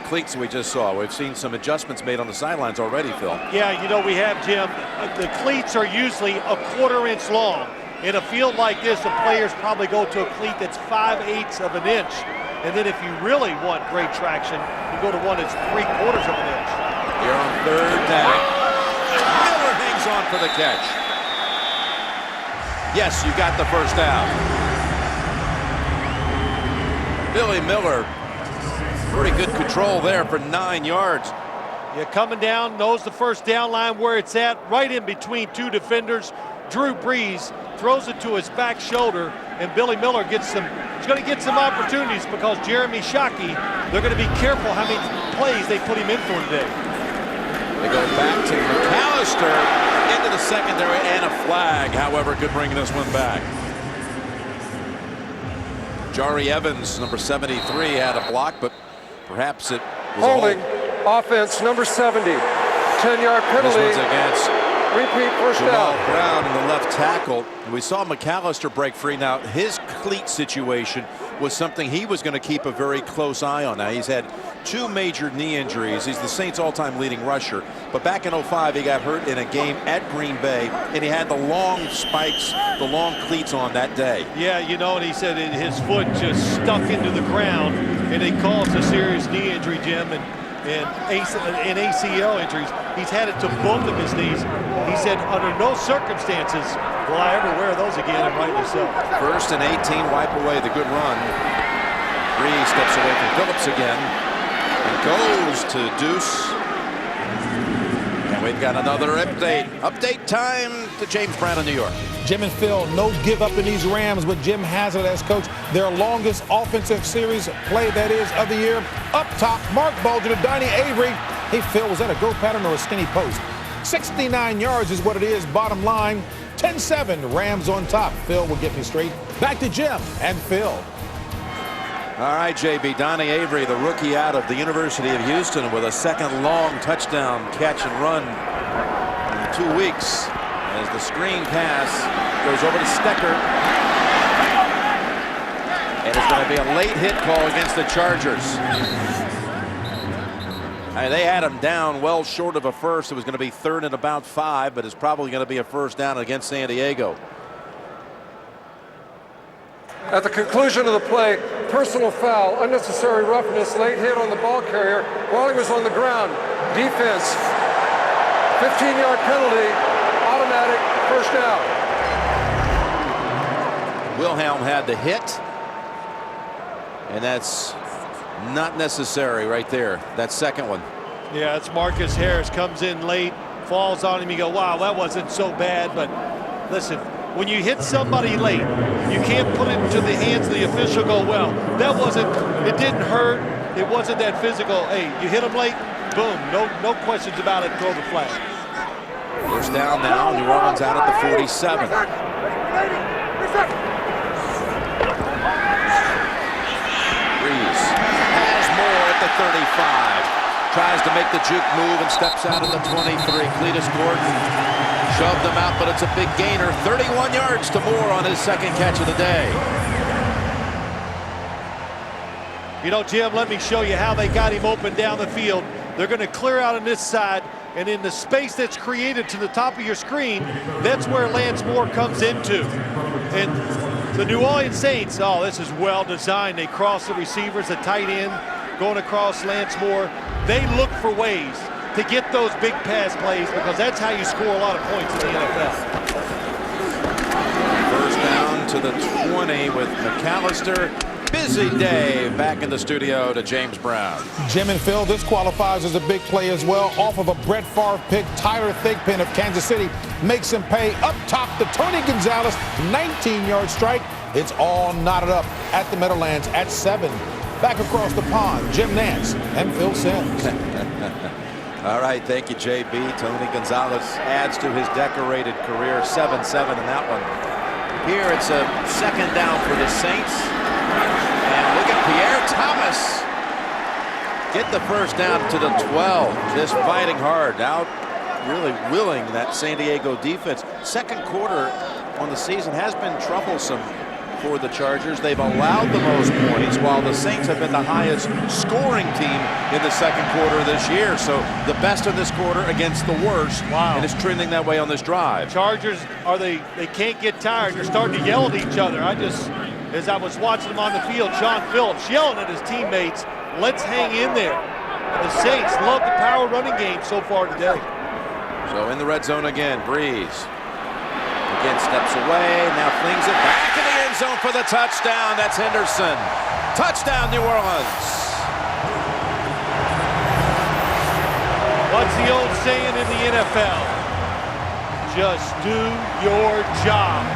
F: cleats we just saw? We've seen some adjustments made on the sidelines already, Phil.
G: Yeah, you know, we have, Jim. The cleats are usually a 1/4 inch long. In a field like this, the players probably go to a cleat that's 5/8 of an inch. And then if you really want great traction, you go to one that's 3/4 of an inch.
F: You're on third down. Miller hangs on for the catch. Yes, you got the first down. Billy Miller, pretty good control there for 9 yards.
G: Yeah, coming down, knows the first down line where it's at, right in between two defenders. Drew Brees throws it to his back shoulder, and Billy Miller he's going to get some opportunities because Jeremy Shockey, they're going to be careful how many plays they put him in for today.
F: They go back to McAllister into the secondary, and a flag, however, could bring this one back. Jari Evans, number 73, had a block, but perhaps it was
H: holding. Offense, number 70. 10-yard penalty.
F: This one's against
H: repeat first
F: Jamal
H: down.
F: Brown in the left tackle. We saw McAllister break free. Now, his cleat situation was something he was going to keep a very close eye on. Now, he's had 2 major knee injuries. He's the Saints' all-time leading rusher. But back in '05, he got hurt in a game at Green Bay, and he had the long spikes, the long cleats on that day.
G: Yeah, you know, and he said his foot just stuck into the ground, and it caused a serious knee injury, Jim, and ACL injuries. He's had it to both of his knees. He said, under no circumstances will I ever wear those again, and rightly so. 1st and 18, wipe away the good run.
F: Brees steps away from Phillips again and goes to Deuce. And we've got another update. Update time to James Brown in New York.
A: Jim and Phil, no give up in these Rams with Jim Haslett as coach. Their longest offensive series play, that is, of the year. Up top, Mark Bulger to Donnie Avery. Hey, Phil, was that a go pattern or a skinny post? 69 yards is what it is, bottom line. 10-7, Rams on top. Phil will get me straight. Back to Jim and Phil.
F: All right, JB, Donnie Avery, the rookie out of the University of Houston, with a second long touchdown catch and run in 2 weeks. As the screen pass goes over to Stecker. And it's going to be a late hit call against the Chargers. They had him down well short of a first. It was going to be 3rd and about 5, but it's probably going to be a first down against San Diego.
H: At the conclusion of the play, personal foul, unnecessary roughness, late hit on the ball carrier while he was on the ground. Defense, 15-yard penalty, automatic first down.
F: Wilhelm had the hit, and that's not necessary right there. That second one.
G: Yeah, it's Marcus Harris, comes in late, falls on him. You go, wow, that wasn't so bad. But listen, when you hit somebody late, you can't put it into the hands of the official, go, well, that wasn't, it didn't hurt. it wasn't that physical. Hey, you hit them late, boom, no questions about it, throw the flag.
F: First down now, New Orleans out at the 47. Breeze has Moore at the 35. Tries to make the juke move and steps out of the 23. Cletus Gordon shoved him out, but it's a big gainer. 31 yards to Moore on his second catch of the day.
G: You know, Jim, let me show you how they got him open down the field. They're going to clear out on this side, and in the space that's created to the top of your screen, that's where Lance Moore comes into. And the New Orleans Saints, oh, this is well designed. They cross the receivers, the tight end, going across Lance Moore. They look for ways to get those big pass plays because that's how you score a lot of points in the NFL.
F: First down to the 20 with McAllister. Busy day back in the studio to James Brown.
A: Jim and Phil, this qualifies as a big play as well. Off of a Brett Favre pick, Tyler Thigpen of Kansas City makes him pay up top to Tony Gonzalez. 19-yard strike. It's all knotted up at the Meadowlands at 7. Back across the pond, Jim Nance and Phil Simms.
F: All right, thank you, JB. Tony Gonzalez adds to his decorated career. 7-7 in that one. Here it's a second down for the Saints. And look at Pierre Thomas get the first down to the 12. Just fighting hard, out really willing that San Diego defense. Second quarter on the season has been troublesome for the Chargers. They've allowed the most points, while the Saints have been the highest scoring team in the second quarter this year. So the best in this quarter against the worst.
G: Wow.
F: And it's trending that way on this drive.
G: Chargers, they can't get tired. They're starting to yell at each other. As I was watching them on the field, Sean Phillips yelling at his teammates, let's hang in there. And the Saints love the power running game so far today.
F: So in the red zone again, Breeze. Again, steps away, now flings it back in the end zone for the touchdown. That's Henderson. Touchdown, New Orleans.
G: What's the old saying in the NFL? Just do your job.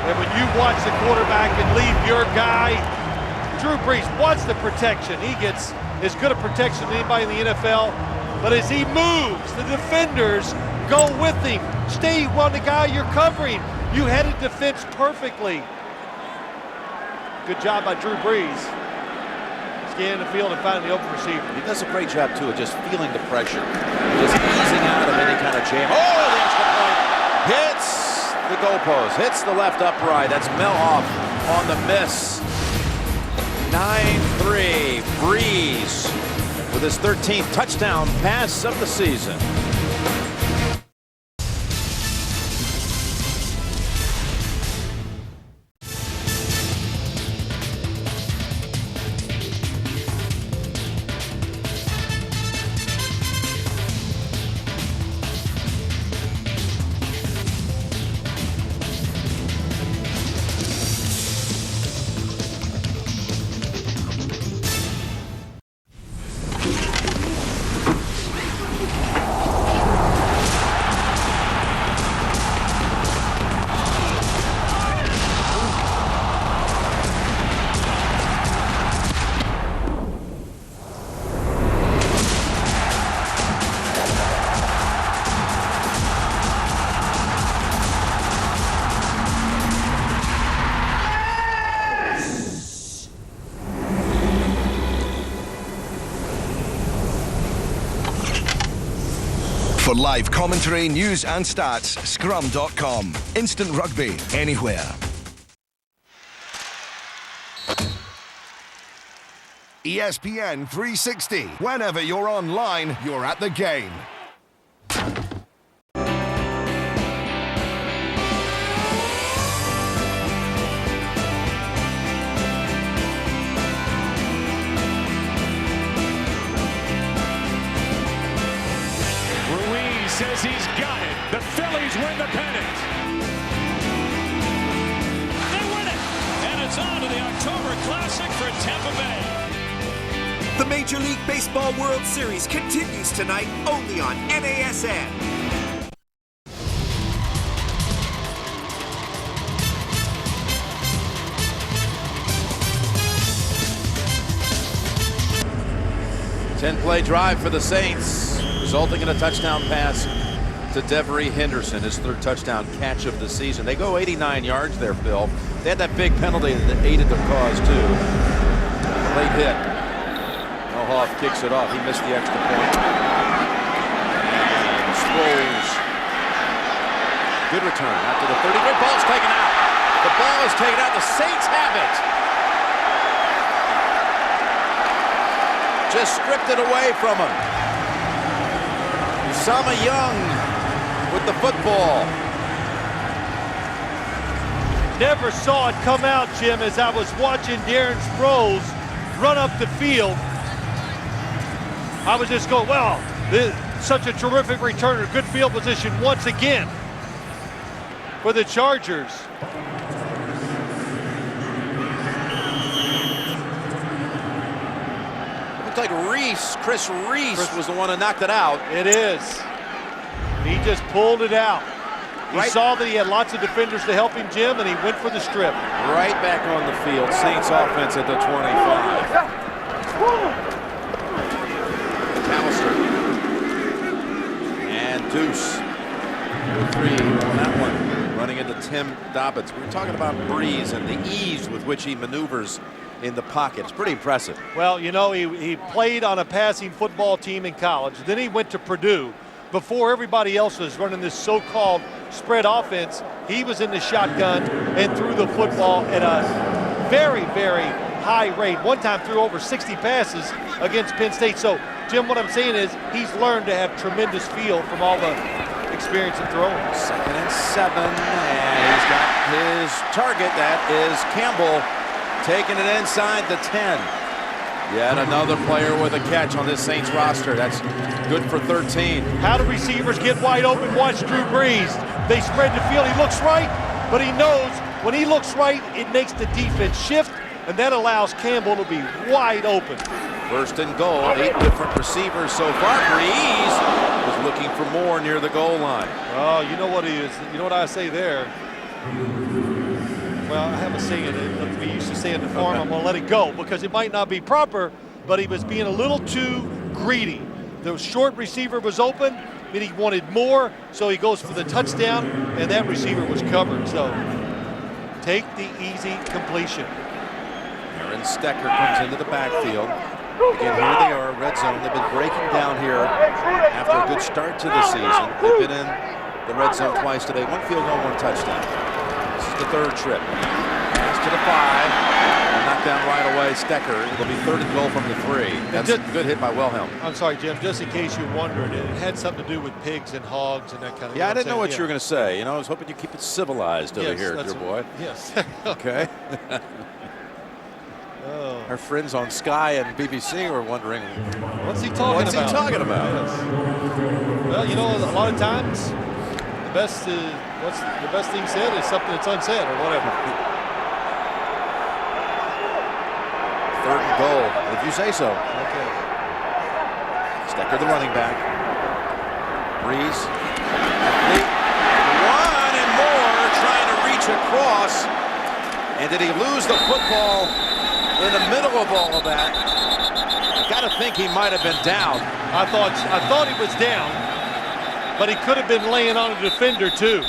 G: And when you watch the quarterback and leave your guy, Drew Brees, what's the protection? He gets as good a protection as anybody in the NFL. But as he moves, the defenders go with him. Stay on the guy you're covering. You headed defense perfectly. Good job by Drew Brees. Scanning the field and finding the open receiver.
F: He does a great job, too, of just feeling the pressure. Just easing out of any kind of jam. Oh, the extra point. Hits the goalpost. Hits the left upright. That's Melhoff on the miss. 9-3. Brees with his 13th touchdown pass of the season.
D: For live commentary, news and stats, scrum.com. Instant rugby, anywhere. ESPN 360. Whenever you're online, you're at the game.
C: Says he's got it. The Phillies win the pennant. They win it. And it's on to the October Classic for Tampa Bay.
O: The Major League Baseball World Series continues tonight only on NASN.
F: 10-play drive for the Saints, resulting in a touchdown pass to Devery Henderson, his 3rd touchdown catch of the season. They go 89 yards there, Phil. They had that big penalty that aided their cause, too. Late hit. Hoff kicks it off. He missed the extra point. And Sproles. Good return after the 30. Good ball's taken out. The ball is taken out. The Saints have it. Just stripped it away from him. Usama Young with the football.
G: Never saw it come out, Jim, as I was watching Darren Sproles run up the field. I was just going, well, this, such a terrific returner. Good field position once again for the Chargers.
F: Looks like Chris Reese was the one who knocked it out.
G: It is. He just pulled it out. He saw that he had lots of defenders to help him, Jim, and he went for the strip.
F: Right back on the field. Saints offense at the 25. And Deuce with 3 on that one, running into Tim Dobbins. We were talking about Breeze and the ease with which he maneuvers in the pocket. It's pretty impressive.
G: Well, you know, he played on a passing football team in college. Then he went to Purdue. Before everybody else was running this so-called spread offense, he was in the shotgun and threw the football at a very, very high rate. One time threw over 60 passes against Penn State. So, Jim, what I'm saying is he's learned to have tremendous feel from all the experience of throwing.
F: 2nd and 7, and he's got his target. That is Campbell taking it inside the 10. Yet another player with a catch on this Saints roster. That's good for 13.
G: How do receivers get wide open? Watch Drew Brees. They spread the field. He looks right, but he knows when he looks right, it makes the defense shift, and that allows Campbell to be wide open.
F: 1st and goal, 8 different receivers so far. Brees is looking for more near the goal line.
G: Oh, you know what he is. You know what I say there? Well, I have a saying that we used to say in the farm, I'm gonna let it go because it might not be proper, but he was being a little too greedy. The short receiver was open, and he wanted more, so he goes for the touchdown, and that receiver was covered. So take the easy completion.
F: Aaron Stecker comes into the backfield. Again, here they are, red zone. They've been breaking down here after a good start to the season. They've been in the red zone twice today. 1 field goal, 1 touchdown. This is the 3rd trip. Pass to the 5. Knocked down right away, Stecker. It'll be 3rd and goal from the 3. That's a good hit by Wilhelm.
G: I'm sorry, Jim, just in case you're wondering, it had something to do with pigs and hogs and that kind of thing.
F: Yeah, I didn't know what you were going to say. You know, I was hoping you keep it civilized over here, dear boy.
G: Yes.
F: Okay.
G: Oh.
F: Our friends on Sky and BBC were wondering,
G: what's he talking about?
F: What's he talking about?
G: Yes. Well, you know, a lot of times the best thing said is something that's unsaid or whatever.
F: 3rd and goal, if you say so.
G: Okay.
F: Stecker, the running back. Breeze. Complete. 1 and more, trying to reach across. And did he lose the football in the middle of all of that? I got to think he might have been down.
G: I thought he was down, but he could have been laying on a defender too.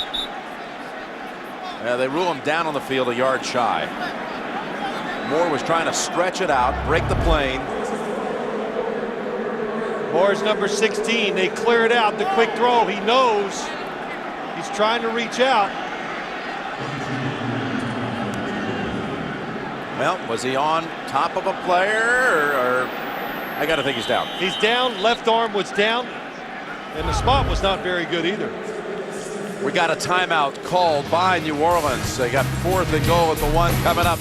F: Yeah, they rule him down on the field a yard shy. Moore was trying to stretch it out, break the plane.
G: Moore's number 16. They clear it out, the quick throw. He knows he's trying to reach out.
F: Well, was he on top of a player, or I got to think he's down.
G: He's down, left arm was down, and the spot was not very good either.
F: We got a timeout called by New Orleans. They got 4th and goal at the 1 coming up.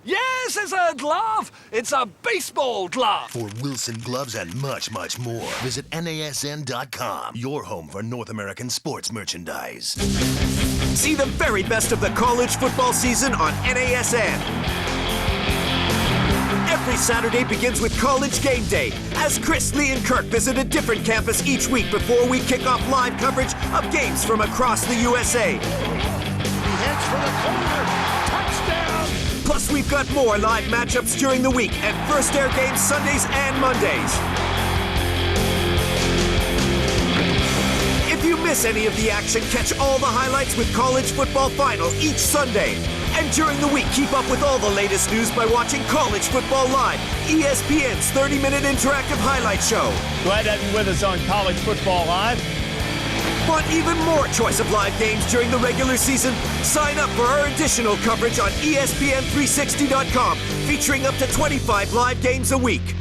J: Yes, it's a glove. It's a baseball glove.
P: For Wilson gloves and much, much more, visit NASN.com, your home for North American sports merchandise.
O: See the very best of the college football season on NASN. Every Saturday begins with College Game Day, as Chris, Lee, and Kirk visit a different campus each week before we kick off live coverage of games from across the USA.
K: He heads
C: for the corner. Touchdown.
O: Plus, we've got more live matchups during the week and first air games Sundays and Mondays. If you miss any of the action, catch all the highlights with College Football Final each Sunday. And during the week, keep up with all the latest news by watching College Football Live, ESPN's 30-minute interactive highlight show.
Q: Glad to have you with us on College Football Live.
O: Want even more choice of live games during the regular season? Sign up for our additional coverage on espn360.com, featuring up to 25 live games a week.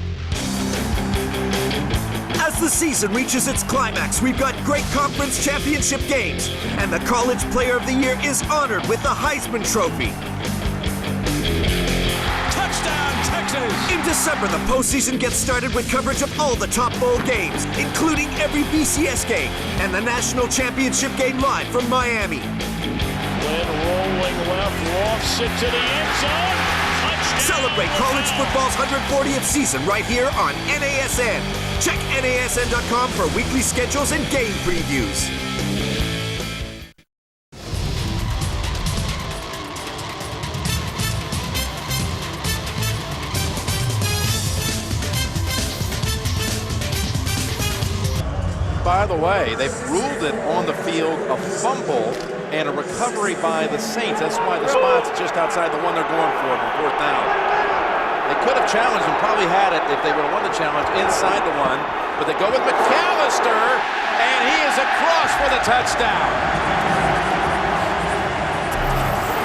O: As the season reaches its climax, we've got great conference championship games, and the College Player of the Year is honored with the Heisman Trophy.
C: Touchdown, Texas!
O: In December, the postseason gets started with coverage of all the top bowl games, including every BCS game and the national championship game live from Miami.
Q: Glenn rolling left, lofts it to the end zone.
O: Celebrate college football's 140th season right here on NASN. Check NASN.com for weekly schedules and game previews.
F: By the way, they've ruled it on the field a fumble and a recovery by the Saints. That's why the spot's just outside the one they're going for on fourth down. They could have challenged and probably had it if they would have won the challenge inside the one, but they go with McAllister, and he is across for the touchdown.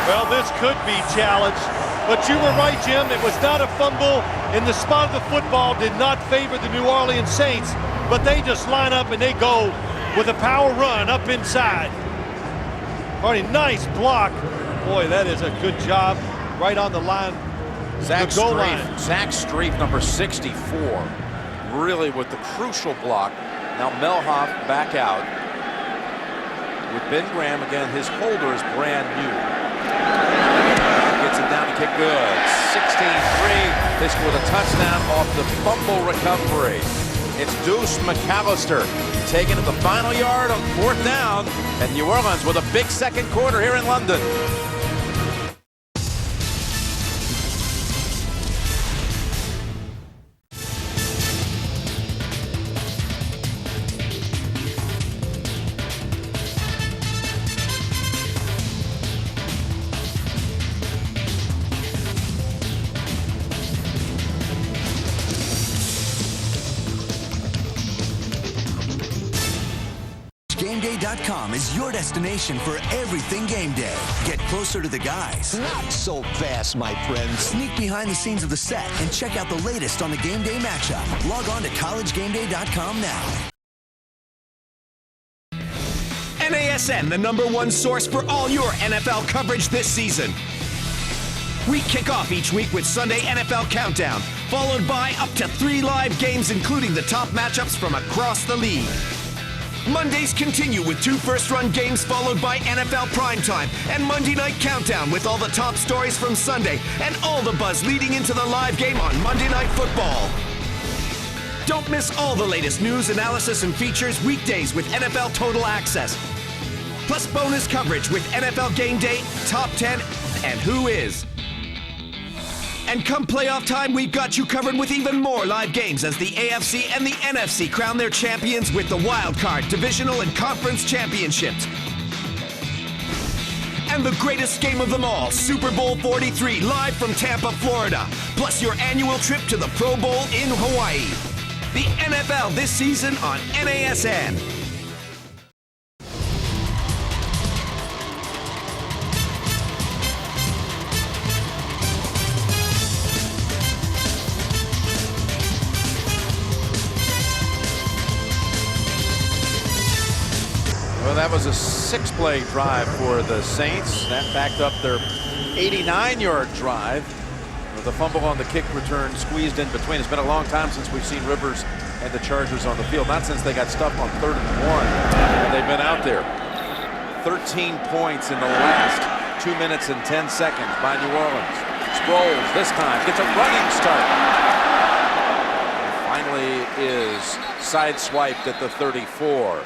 G: Well, this could be challenged, but you were right, Jim. It was not a fumble, and the spot of the football did not favor the New Orleans Saints, but they just line up and they go with a power run up inside. Already nice block. Boy, that is a good job right on the line.
F: Zach Strief, number 64, really with the crucial block. Now Melhoff back out. With Ben Graham, again, his holder is brand new. Gets it down to kick good. 16-3. They score the touchdown off the fumble recovery. It's Deuce McAllister taking it the final yard on fourth down, and New Orleans with a big second quarter here in London.
K: GameDay.com is your destination for everything game day. Get closer to the guys.
L: Not so fast, my friends.
K: Sneak behind the scenes of the set and check out the latest on the game day matchup. Log on to collegegameday.com now.
E: NASN, the #1 source for all your NFL coverage this season. We kick off each week with Sunday NFL Countdown, followed by up to 3 live games, including the top matchups from across the league. Mondays continue with 2 first-run games, followed by NFL Primetime and Monday Night Countdown with all the top stories from Sunday and all the buzz leading into the live game on Monday Night Football. Don't miss all the latest news, analysis, and features weekdays with NFL Total Access. Plus bonus coverage with NFL Game Day, Top 10, and Who Is. And come playoff time, we've got you covered with even more live games as the AFC and the NFC crown their champions with the wild card, divisional, and conference championships. And the greatest game of them all, Super Bowl 43, live from Tampa, Florida. Plus your annual trip to the Pro Bowl in Hawaii. The NFL this season on NASN.
F: Well, that was a 6-play drive for the Saints. That backed up their 89-yard drive with a fumble on the kick return squeezed in between. It's been a long time since we've seen Rivers and the Chargers on the field. Not since they got stuffed on 3rd and 1. And they've been out there. 13 points in the last 2 minutes and 10 seconds by New Orleans. Sproles this time gets a running start. And finally is sideswiped at the 34.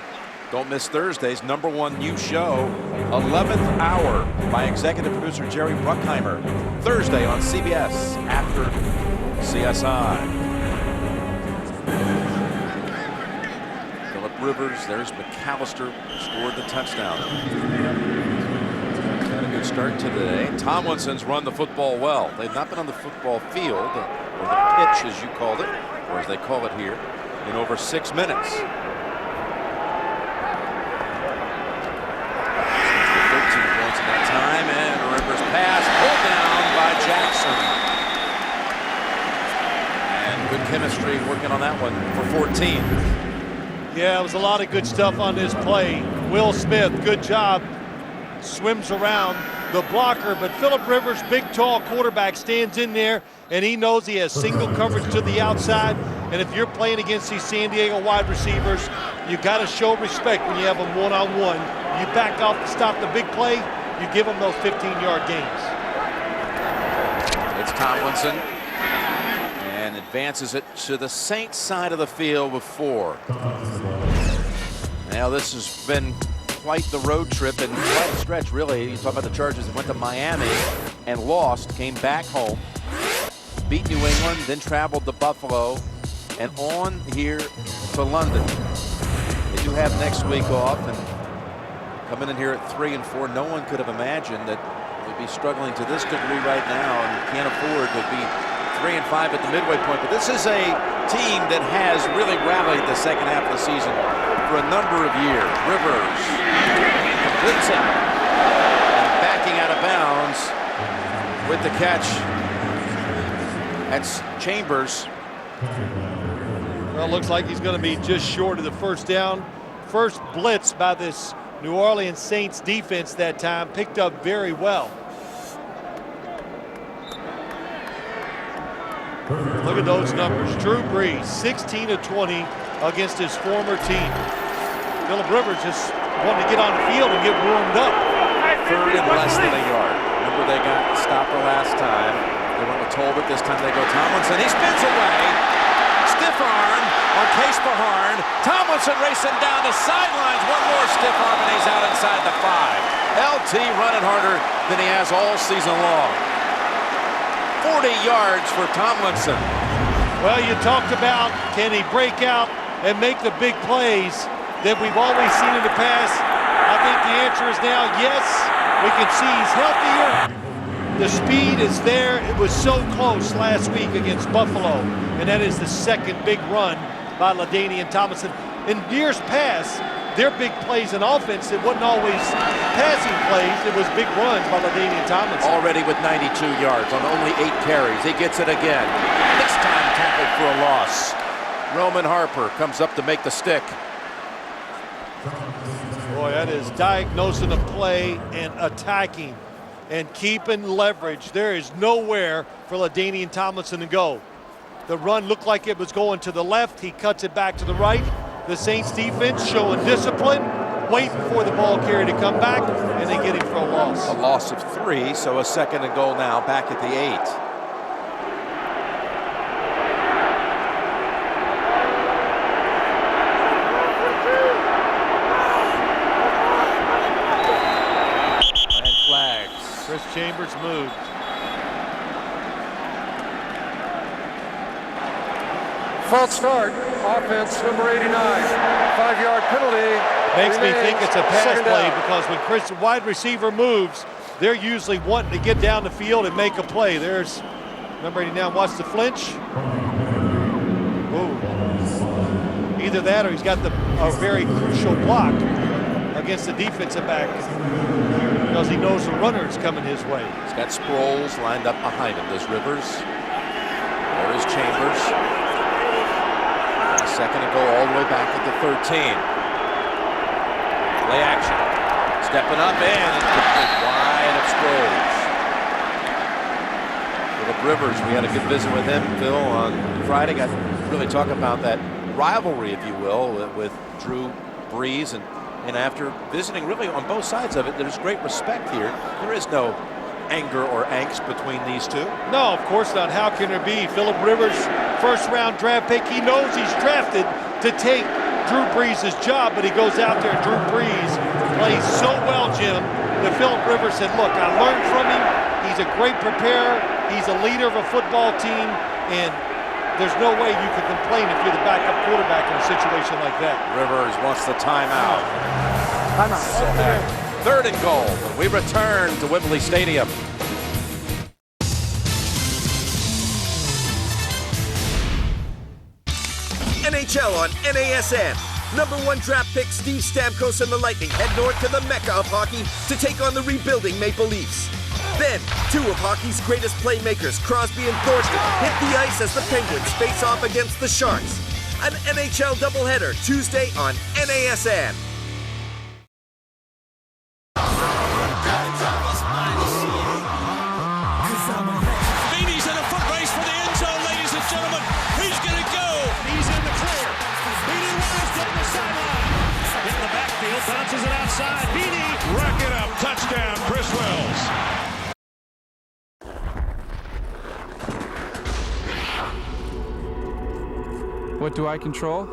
F: Don't miss Thursday's #1 new show 11th Hour by executive producer Jerry Bruckheimer. Thursday on CBS after CSI. Phillip Rivers, there's McAllister, scored the touchdown. Had a good start to the day. Tomlinson's run the football well. They've not been on the football field, or the pitch as you called it, or as they call it here, in over 6 minutes. 13 points in that time, and Rivers pass pulled down by Jackson. And good chemistry working on that one for 14.
G: Yeah, it was a lot of good stuff on this play. Will Smith, good job. Swims around the blocker, but Phillip Rivers, big tall quarterback, stands in there, and he knows he has single coverage to the outside. And if you're playing against these San Diego wide receivers, you got to show respect when you have them one-on-one. You back off to stop the big play, you give them those 15-yard gains.
F: It's Tomlinson, and advances it to the Saints side of the field with 4. Now this has been quite the road trip and quite a stretch, really. You talk about the Chargers that went to Miami and lost, came back home, beat New England, then traveled to Buffalo, and on here to London. They do have next week off, and coming in here at 3 and 4, no one could have imagined that they'd be struggling to this degree right now and can't afford to be 3 and 5 at the midway point. But this is a team that has really rallied the second half of the season for a number of years. Rivers completes it, and backing out of bounds with the catch. That's Chambers.
G: Well, it looks like he's going to be just short of the first down. First blitz by this New Orleans Saints defense that time, picked up very well. Look at those numbers. Drew Brees, 16 of 20 against his former team. Phillip Rivers just wanting to get on the field and get warmed up.
F: 3rd and less than a yard. Remember, they got stopper last time. They went with Tolbert. This time they go Tomlinson. He spins away. Stiff arm on Case Beharn. Tomlinson racing down the sidelines. One more stiff arm, and he's out inside the 5. LT running harder than he has all season long. 40 yards for Tomlinson.
G: Well, you talked about, can he break out and make the big plays that we've always seen in the past? I think the answer is now yes. We can see he's healthier. The speed is there. It was so close last week against Buffalo, and that is the second big run by LaDainian Tomlinson. In years past, their big plays in offense, it wasn't always passing plays, it was big runs by LaDainian Tomlinson.
F: Already with 92 yards on only 8 carries. He gets it again. This time tackled for a loss. Roman Harper comes up to make the stick.
G: Boy, that is diagnosing a play and attacking and keeping leverage. There is nowhere for LaDainian Tomlinson to go. The run looked like it was going to the left. He cuts it back to the right. The Saints defense showing discipline, waiting for the ball carrier to come back, and then getting for a loss.
F: A loss of 3, so a 2nd and goal now back at the 8. And flags.
G: Chris Chambers moved.
H: False start, offense, number 89. 5-yard penalty.
G: Makes me think it's a pass play
H: down.
G: because when Chris, wide receiver, moves, they're usually wanting to get down the field and make a play. There's number 89, watch the flinch. Ooh. Either that or he's got a very crucial block against the defensive back because he knows the runner is coming his way.
F: He's got Sproles lined up behind him. There's Rivers. There is Chambers. 2nd and goal all the way back at the 13. Play action. Stepping up and wide of Sproles. Phillip Rivers, we had a good visit with him, Phil, on Friday. Got to really talk about that rivalry, if you will, with Drew Brees. And after visiting really on both sides of it, there's great respect here. There is no anger or angst between these two.
G: No, of course not. How can there be? Phillip Rivers, first-round draft pick. He knows he's drafted to take Drew Brees' job, but he goes out there and Drew Brees plays so well, Jim, that Philip Rivers said, look, I learned from him. He's a great preparer. He's a leader of a football team, and there's no way you can complain if you're the backup quarterback in a situation like that.
F: Rivers wants the timeout. So, 3rd and goal. We return to Wembley Stadium.
O: NHL on NASN. #1 draft pick Steve Stamkos and the Lightning head north to the mecca of hockey to take on the rebuilding Maple Leafs. Then, 2 of hockey's greatest playmakers, Crosby and Thornton, hit the ice as the Penguins face off against the Sharks. An NHL doubleheader Tuesday on NASN.
C: Beanie's in a foot race for the end zone, ladies and gentlemen. He's going to go. He's in the clear. Beanie Wells down the sideline. In the backfield, bounces it outside. Beanie, rack it up. Touchdown, Chris Wells.
I: What do I control?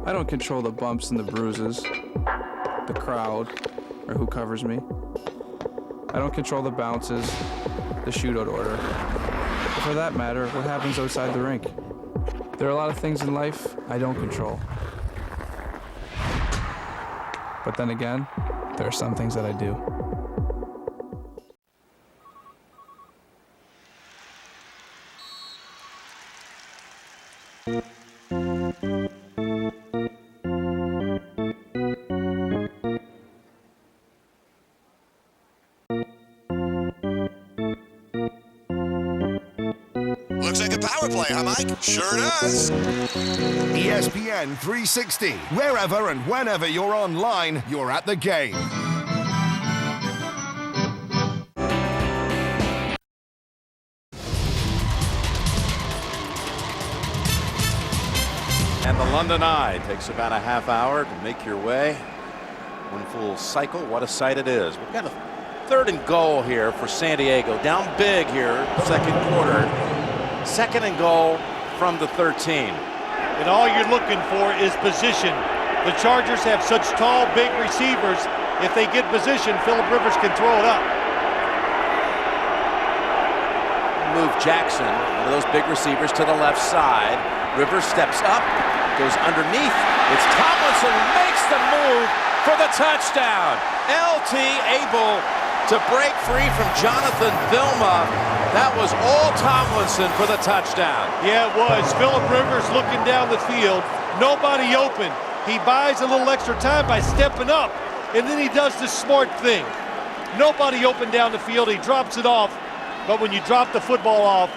I: I don't control the bumps and the bruises, the crowd, or who covers me. I don't control the bounces, the shootout order, or for that matter, what happens outside the rink. There are a lot of things in life I don't control. But then again, there are some things that I do.
M: Looks like a power play, huh, Mike? Sure does.
D: ESPN 360. Wherever and whenever you're online, you're at the game.
F: And the London Eye takes about a half hour to make your way. One full cycle. What a sight it is. We've got a 3rd and goal here for San Diego. Down big here, 2nd quarter. 2nd and goal from the 13.
G: And all you're looking for is position. The Chargers have such tall, big receivers. If they get position, Philip Rivers can throw it up.
F: Move Jackson, one of those big receivers, to the left side. Rivers steps up, goes underneath. It's Tomlinson who makes the move for the touchdown. LT able to break free from Jonathan Vilma. That was all Tomlinson for the touchdown.
G: Yeah, it was. Philip Rivers looking down the field. Nobody open. He buys a little extra time by stepping up, and then he does this smart thing. Nobody open down the field. He drops it off. But when you drop the football off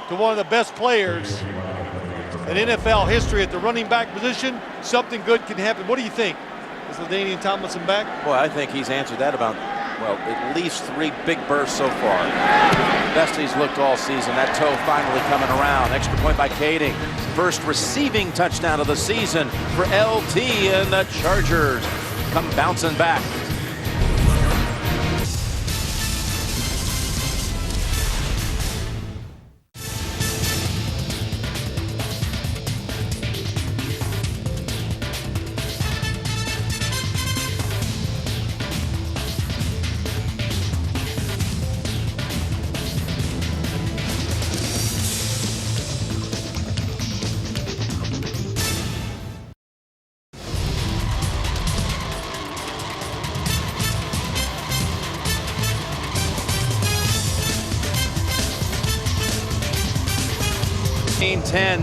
G: to one of the best players in NFL history at the running back position, something good can happen. What do you think? Is LaDainian Tomlinson back?
F: Well, I think he's answered that about, well, at least 3 big bursts so far. Best he's looked all season. That toe finally coming around. Extra point by Kading. First receiving touchdown of the season for LT, and the Chargers come bouncing back.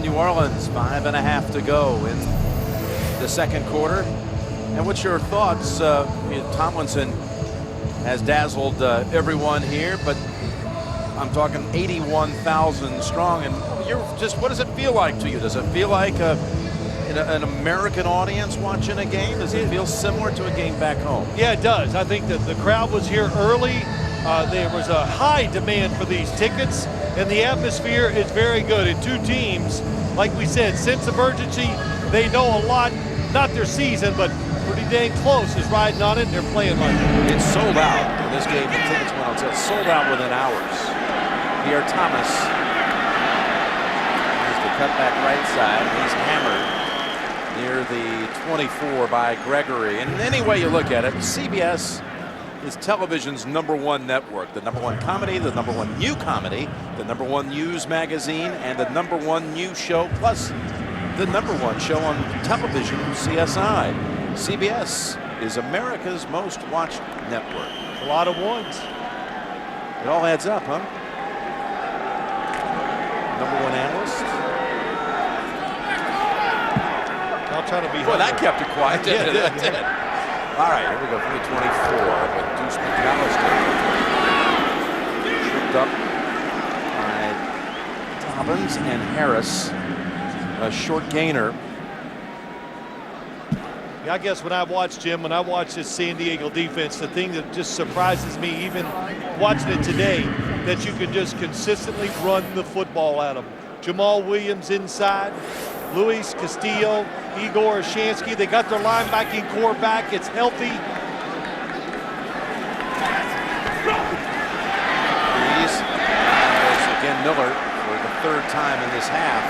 F: New Orleans, 5.5 to go in the 2nd quarter. And what's your thoughts? Tomlinson has dazzled everyone here, but I'm talking 81,000 strong. And what does it feel like to you? Does it feel like an American audience watching a game? Does it feel similar to a game back home?
G: Yeah, it does. I think that the crowd was here early. There was a high demand for these tickets, and the atmosphere is very good. And 2 teams, like we said, sense of urgency. They know a lot, not their season, but pretty dang close is riding on it, and they're playing like it.
F: It's sold out. In this game, the tickets went on sale. Sold out within hours. Pierre Thomas. Here's the cutback right side. He's hammered near the 24 by Gregory. And any way you look at it, CBS is television's #1 network. The #1 comedy, the #1 new comedy, the #1 news magazine, and the #1 news show, plus the #1 show on television, CSI. CBS is America's most watched network.
G: A lot of ones.
F: It all adds up, huh? #1 analyst.
G: I'll try to be.
F: Well, that kept it quiet, didn't it?
G: Yeah,
F: That did. All right, here we go for the 24 with Deuce McAllister. Tripped up by Dobbins and Harris. A short gainer.
G: Yeah, I guess when I watch this San Diego defense, the thing that just surprises me, even watching it today, that you can just consistently run the football at them. Jamal Williams inside, Luis Castillo, Igor Ashansky. They got their linebacking core back. It's healthy.
F: Again, Miller for the 3rd time in this half.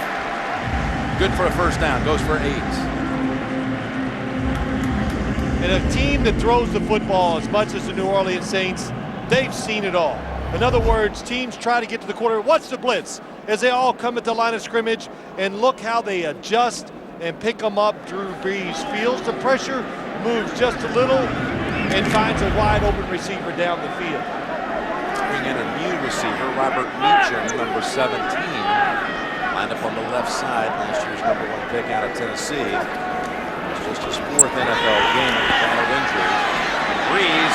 F: Good for a first down. Goes for 8.
G: And a team that throws the football as much as the New Orleans Saints, they've seen it all. In other words, teams try to get to the quarter. Watch the blitz as they all come at the line of scrimmage, and look how they adjust and pick them up. Drew Brees feels the pressure, moves just a little, and finds a wide open receiver down the field.
F: Bring in a new receiver, Robert Meacham, number 17. Lined up on the left side, last year's #1 pick out of Tennessee. It's just his 4th NFL game with battled injuries. And Brees,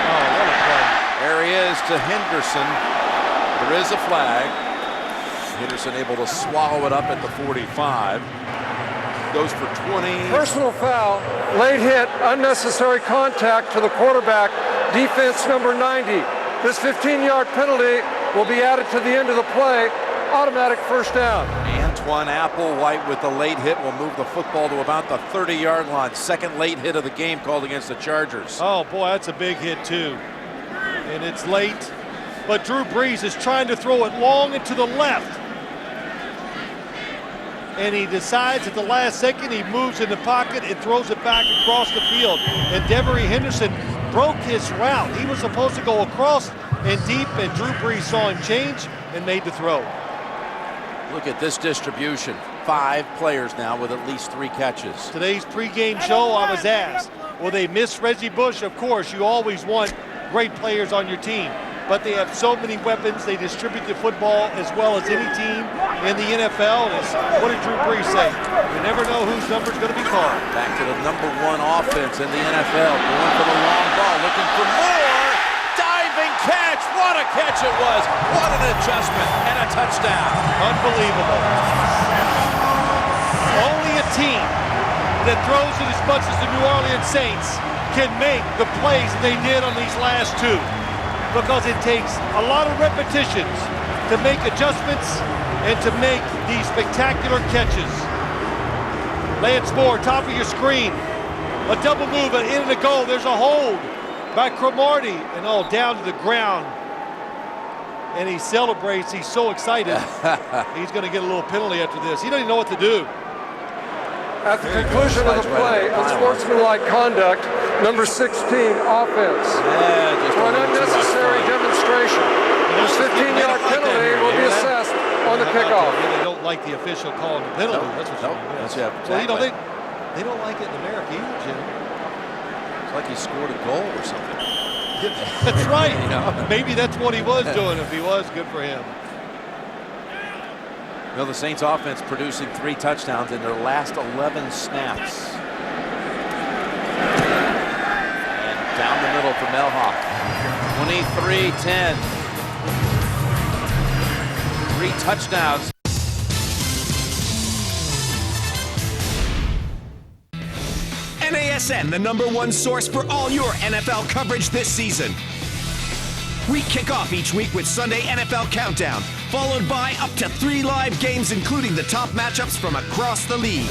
G: oh, what a play.
F: There he is to Henderson. There is a flag. Henderson able to swallow it up at the 45. Goes for 20.
H: Personal foul, late hit, unnecessary contact to the quarterback, defense number 90. This 15-yard penalty will be added to the end of the play. Automatic first down.
F: Antoine Applewhite with the late hit will move the football to about the 30-yard line. 2nd late hit of the game called against the Chargers.
G: Oh, boy, that's a big hit, too. And it's late. But Drew Brees is trying to throw it long and to the left. And he decides at the last second, he moves in the pocket and throws it back across the field. And Devery Henderson broke his route. He was supposed to go across and deep, and Drew Brees saw him change and made the throw.
F: Look at this distribution. 5 players now with at least 3 catches.
G: Today's pregame show, I was asked, will they miss Reggie Bush? Of course, you always want great players on your team. But they have so many weapons. They distribute the football as well as any team in the NFL. And what did Drew Brees say? You never know whose number's going to be called.
F: Back to the #1 offense in the NFL. Going for the long ball, looking for more. Diving catch. What a catch it was. What an adjustment and a touchdown.
G: Unbelievable. Only a team that throws it as much as the New Orleans Saints can make the plays they did on these last 2. Because it takes a lot of repetitions to make adjustments and to make these spectacular catches. Lance Moore, top of your screen. A double move, an in and a goal. There's a hold by Cromartie, and all down to the ground. And he celebrates. He's so excited. He's going to get a little penalty after this. He doesn't even know what to do.
H: At the conclusion of the play, unsportsmanlike conduct, number 16, offense. For an unnecessary demonstration. This 15-yard penalty will be assessed on the kickoff.
G: They don't like the official calling the penalty. That's what
F: That's
G: Well, you know, they don't like it in America either, Jim.
F: It's like he scored a goal or something.
G: That's right. You know? Maybe that's what he was doing. If he was, good for him.
F: Well, the Saints offense producing 3 touchdowns in their last 11 snaps. And down the middle for Melhoff. 23-10. 3 touchdowns.
E: NASN, the #1 source for all your NFL coverage this season. We kick off each week with Sunday NFL Countdown, followed by up to 3 live games, including the top matchups from across the league.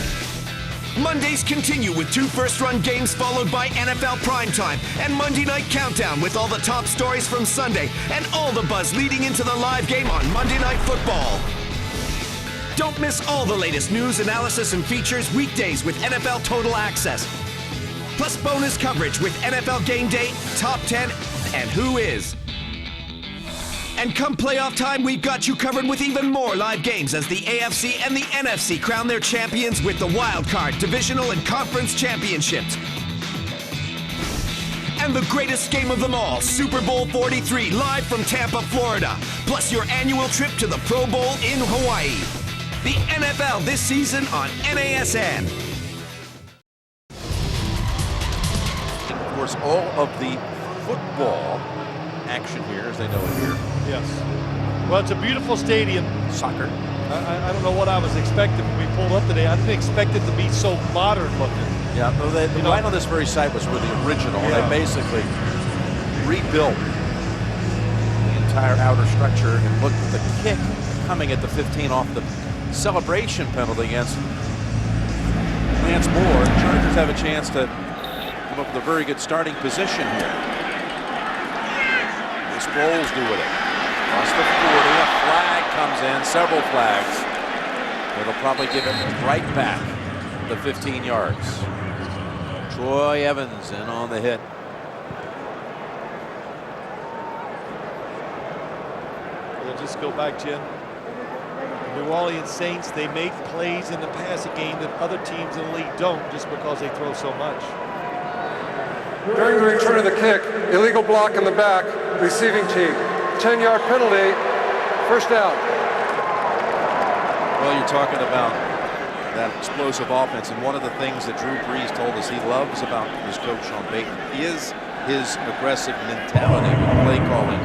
E: Mondays continue with 2 first-run games, followed by NFL Primetime and Monday Night Countdown with all the top stories from Sunday and all the buzz leading into the live game on Monday Night Football. Don't miss all the latest news, analysis, and features weekdays with NFL Total Access. Plus bonus coverage with NFL Game Day, Top 10, and Who Is. And come playoff time, we've got you covered with even more live games as the AFC and the NFC crown their champions with the Wild Card, Divisional, and Conference Championships. And the greatest game of them all, Super Bowl 43, live from Tampa, Florida. Plus your annual trip to the Pro Bowl in Hawaii. The NFL this season on NASN.
F: Of course, all of the football action here, as they know it here.
G: Yes. Well, it's a beautiful stadium.
F: Soccer.
G: I don't know what I was expecting when we pulled up today. I didn't expect it to be so modern looking.
F: Yeah, no, right on this very site was where the original.
G: Yeah.
F: They basically rebuilt the entire outer structure and looked at the kick coming at the 15 off the celebration penalty against Lance Moore. The Chargers have a chance to come up with a very good starting position here. The Sproles do with it. Across the 40, a flag comes in, several flags. It'll probably give it right back the 15 yards. Troy Evans in on the hit.
G: We'll just go back, Jim. New Orleans Saints, they make plays in the passing game that other teams in the league don't just because they throw so much.
H: During the return of the kick, illegal block in the back, receiving team. 10-yard penalty, first down.
F: Well, you're talking about that explosive offense, and one of the things that Drew Brees told us he loves about his coach Sean Payton is his aggressive mentality with play calling.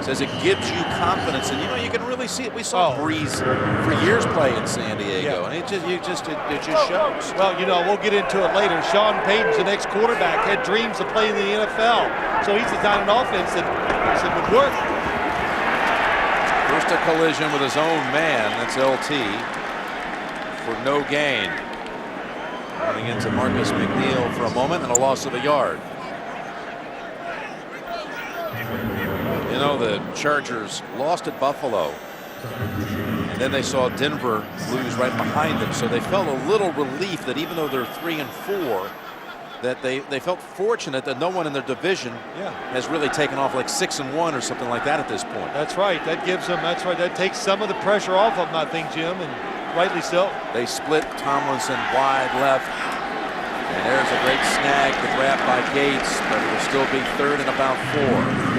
F: Says it gives you confidence, and you know you can really see it. We saw Brees for years play in San Diego, and it just shows.
G: Well, you know, we'll get into it later. Sean Payton's the next quarterback, had dreams of playing in the NFL, so he's designed an offense that would work.
F: First a collision with his own man, that's LT, for no gain. Running into Marcus McNeil for a moment and a loss of a yard. You know, the Chargers lost at Buffalo, and then they saw Denver lose right behind them, so they felt a little relief that even though they're 3-4, that they felt fortunate that no one in their division has really taken off like 6-1 or something like that at this point.
G: That's right. That gives them, that takes some of the pressure off of them, I think, Jim, and rightly so.
F: They split Tomlinson wide left, and there's a great snag to grab by Gates, but it'll still be third and about 4.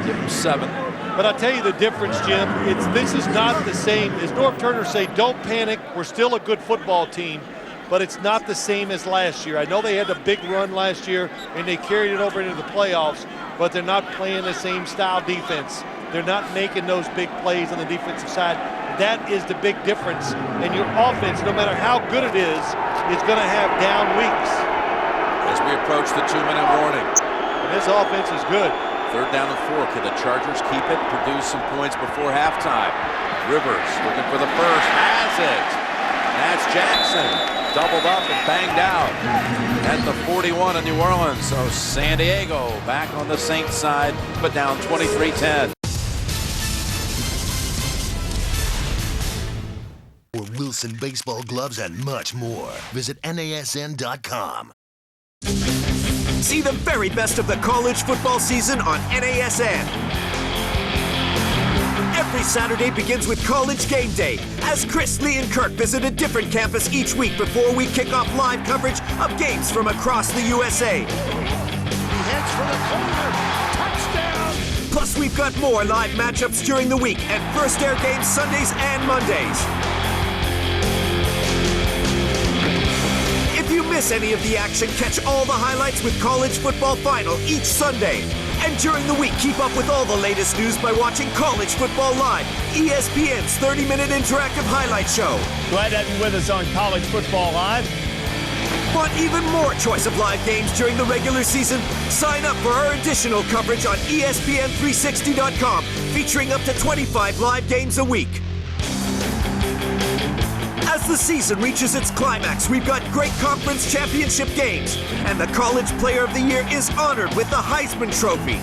F: Give him 7.
G: But I'll tell you the difference, Jim. This is not the same. As Norv Turner say, don't panic. We're still a good football team. But it's not the same as last year. I know they had a big run last year and they carried it over into the playoffs, but they're not playing the same style defense. They're not making those big plays on the defensive side. That is the big difference. And your offense, no matter how good it is going to have down weeks.
F: As we approach the 2-minute warning.
G: And this offense is good.
F: Third down and 4. Can the Chargers keep it? Produce some points before halftime. Rivers looking for the first. Has it. That's Jackson. Doubled up and banged out at the 41 of New Orleans. So San Diego back on the Saints side, but down 23-10.
P: For Wilson baseball gloves and much more, visit NASN.com.
E: See the very best of the college football season on NASN. Every Saturday begins with College Game Day, as Chris, Lee, and Kirk visit a different campus each week before we kick off live coverage of games from across the USA.
C: He heads for the corner. Touchdown!
E: Plus, we've got more live matchups during the week and first air games Sundays and Mondays. If you miss any of the action, catch all the highlights with College Football Final each Sunday. And during the week, keep up with all the latest news by watching College Football Live, ESPN's 30-minute interactive highlight show.
N: Glad to have you with us on College Football Live.
E: Want even more choice of live games during the regular season? Sign up for our additional coverage on espn360.com, featuring up to 25 live games a week. As the season reaches its climax, we've got great conference championship games, and the College Player of the Year is honored with the Heisman Trophy.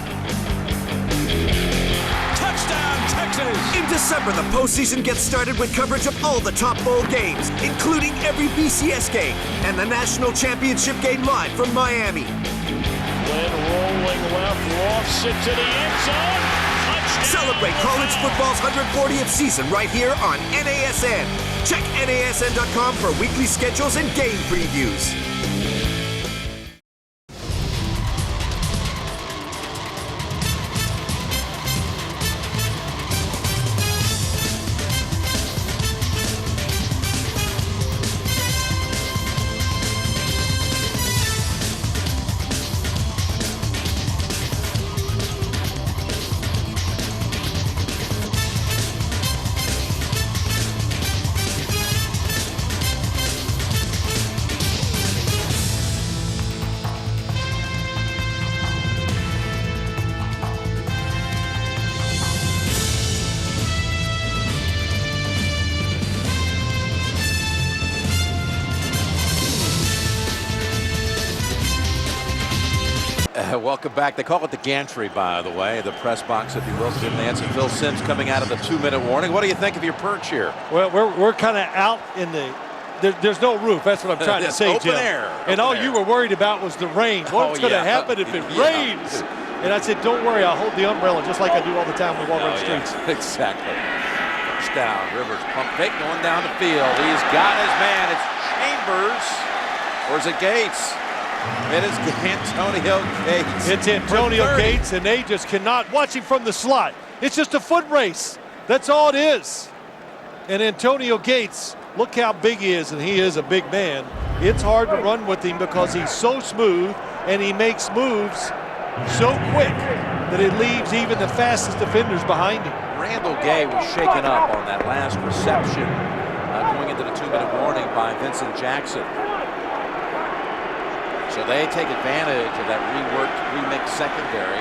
C: Touchdown!
J: Touchdown, Texas!
O: In December, the postseason gets started with coverage of all the top bowl games, including every BCS game and the national championship game live from Miami.
Q: Glenn rolling left, lofts it to the end zone. Touchdown!
O: Celebrate college football's 140th season right here on NASN. Check NASN.com for weekly schedules and game previews.
F: Welcome back. They call it the gantry, by the way, the press box, if you will. Jim Nance and Phil Simms coming out of the 2-minute warning. What do you think of your perch here?
G: Well, we're kind of out in the. There's no roof. That's what I'm trying to say,
F: open
G: Jim.
F: Air.
G: And all you were worried about was the rain. What's going to happen if it rains? And I said, don't worry, I'll hold the umbrella just like I do all the time when we walk on the streets.
F: Exactly. Touchdown. Rivers pump fake going down the field. He's got his man. It's Chambers. Or is it Gates? It is Antonio Gates.
G: It's Antonio Gates, and they just cannot watch him from the slot. It's just a foot race. That's all it is. And Antonio Gates, look how big he is, and he is a big man. It's hard to run with him because he's so smooth, and he makes moves so quick that it leaves even the fastest defenders behind him.
F: Randall Gay was shaken up on that last reception going into the 2-minute warning by Vincent Jackson. So they take advantage of that reworked, remixed secondary.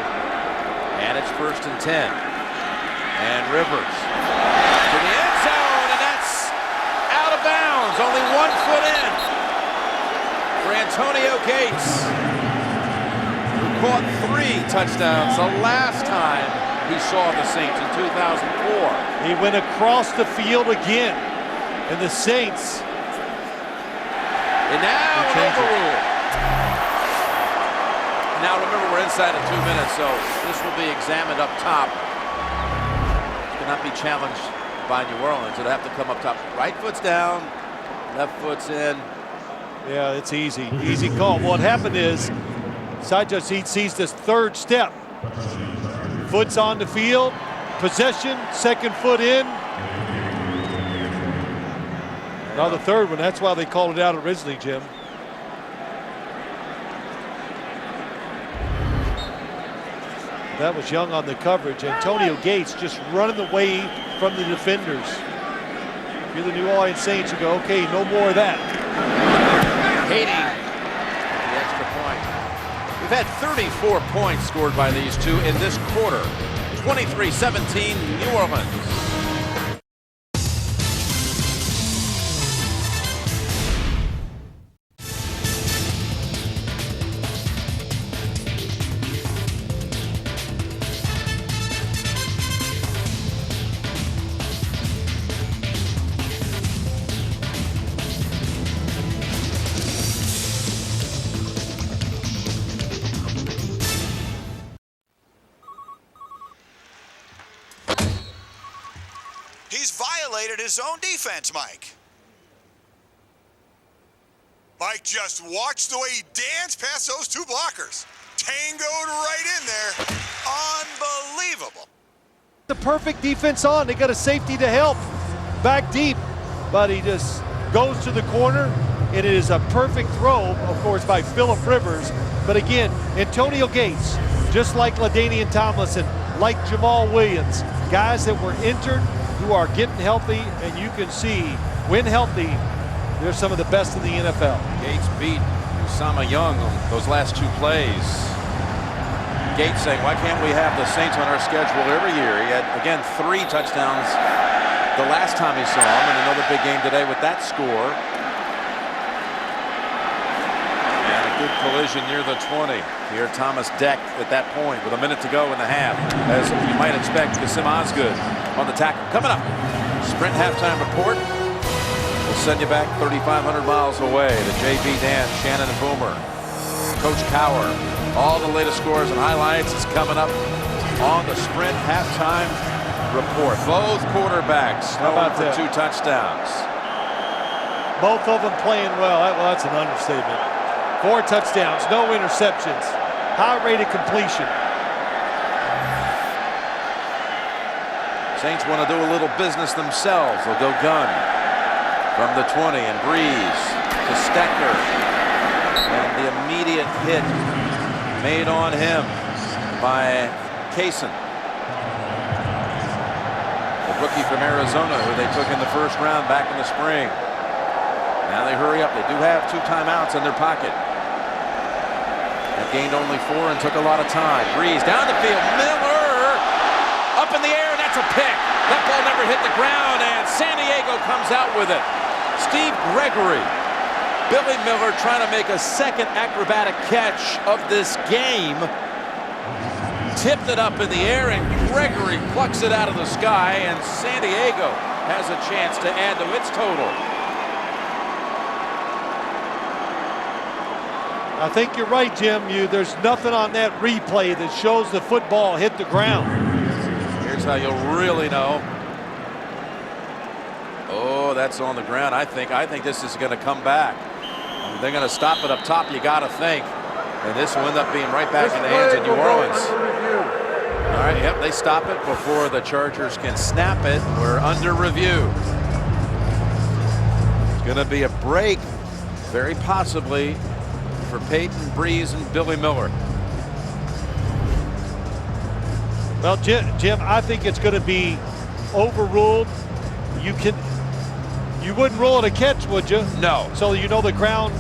F: And it's 1st and 10. And Rivers to the end zone, and that's out of bounds. Only 1 foot in for Antonio Gates, who caught 3 touchdowns the last time he saw the Saints in 2004.
G: He went across the field again, and the Saints.
F: And now overruled. Now remember, we're inside of 2 minutes, so this will be examined up top. It cannot be challenged by New Orleans. It'll have to come up top. Right foot's down, left foot's in.
G: Yeah, it's easy. Easy call. What happened is, Sajah sees this 3rd step. Foot's on the field, possession, 2nd foot in. Now the 3rd one, that's why they called it out originally, Jim. That was Young on the coverage. Antonio Gates just running away from the defenders. If you're the New Orleans Saints, you go, okay, no more of that.
F: Hating the extra point. We've had 34 points scored by these two in this quarter. 23-17, New Orleans.
M: He's violated his own defense, Mike. Mike just watched the way he danced past those 2 blockers. Tangoed right in there. Unbelievable.
G: The perfect defense on. They got a safety to help back deep, but he just goes to the corner, and it is a perfect throw, of course, by Phillip Rivers. But again, Antonio Gates, just like LaDainian Tomlinson, like Jamal Williams, guys that were injured, who are getting healthy, and you can see, when healthy, they're some of the best in the NFL.
F: Gates beat Usama Young on those last 2 plays. Gates saying, why can't we have the Saints on our schedule every year? He had, again, 3 touchdowns the last time he saw him, and another big game today with that score. And Good collision near the 20. Here Thomas decked at that point with a minute to go in the half. As you might expect, Kasim Osgood on the tackle. Coming up, Sprint halftime report. We'll send you back 3,500 miles away to JB, Dan, Shannon, and Boomer. Coach Cower. All the latest scores and highlights is coming up on the Sprint halftime report. Both quarterbacks going for 2 touchdowns.
G: Both of them playing well. Well, that's an understatement. 4 touchdowns, no interceptions, high-rated completion.
F: Saints want to do a little business themselves. They'll go gun from the 20 and Breeze to Stecker. And the immediate hit made on him by Kaysen, the rookie from Arizona who they took in the first round back in the spring. Now they hurry up. They do have 2 timeouts in their pocket. They gained only 4 and took a lot of time. Breeze down the field. Miller up in the air, and that's a pick. That ball never hit the ground, and San Diego comes out with it. Steve Gregory. Billy Miller trying to make a second acrobatic catch of this game. Tipped it up in the air, and Gregory plucks it out of the sky, and San Diego has a chance to add to its total.
G: I think you're right, Jim. There's nothing on that replay that shows the football hit the ground.
F: Here's how you'll really know. Oh, that's on the ground. I think this is going to come back. They're going to stop it up top, you got to think. And this will end up being right back in the hands of New Orleans. All right, yep, they stop it before the Chargers can snap it. We're under review. It's going to be a break, very possibly, for Peyton, Breeze, and Billy Miller.
G: Well, Jim, I think it's going to be overruled. You wouldn't rule it a catch, would you?
F: No.
G: So you know the ground